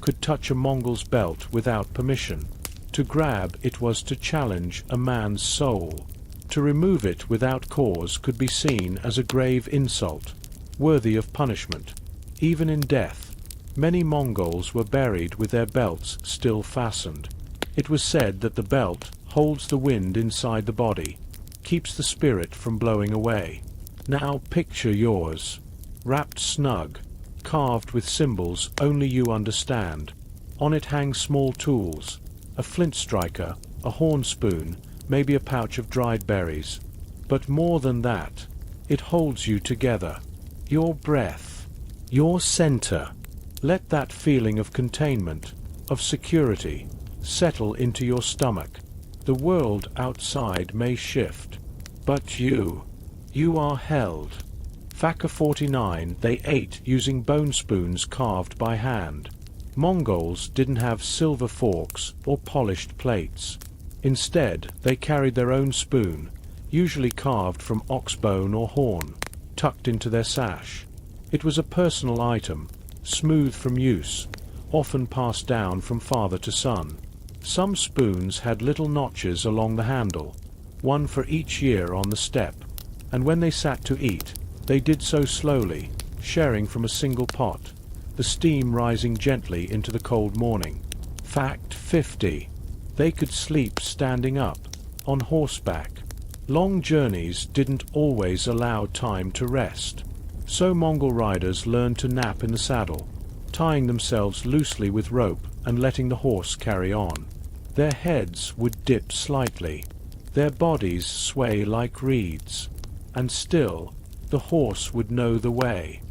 could touch a Mongol's belt without permission. To grab it was to challenge a man's soul. To remove it without cause could be seen as a grave insult, worthy of punishment. Even in death, many Mongols were buried with their belts still fastened. It was said that the belt holds the wind inside the body, keeps the spirit from blowing away. Now picture yours, wrapped snug, carved with symbols only you understand. On it hang small tools, a flint striker, a horn spoon, maybe a pouch of dried berries. But more than that, it holds you together. Your breath, your center. Let that feeling of containment, of security, settle into your stomach. The world outside may shift, but you are held. Factor 49. They ate using bone spoons carved by hand. Mongols didn't have silver forks or polished plates. Instead, they carried their own spoon, usually carved from ox bone or horn, tucked into their sash. It was a personal item, smooth from use, often passed down from father to son. Some spoons had little notches along the handle, one for each year on the steppe, and when they sat to eat, they did so slowly, sharing from a single pot. the steam rising gently into the cold morning. Fact 50. They could sleep standing up, on horseback. Long journeys didn't always allow time to rest. So Mongol riders learned to nap in the saddle, tying themselves loosely with rope and letting the horse carry on. Their heads would dip slightly, their bodies sway like reeds, and still the horse would know the way.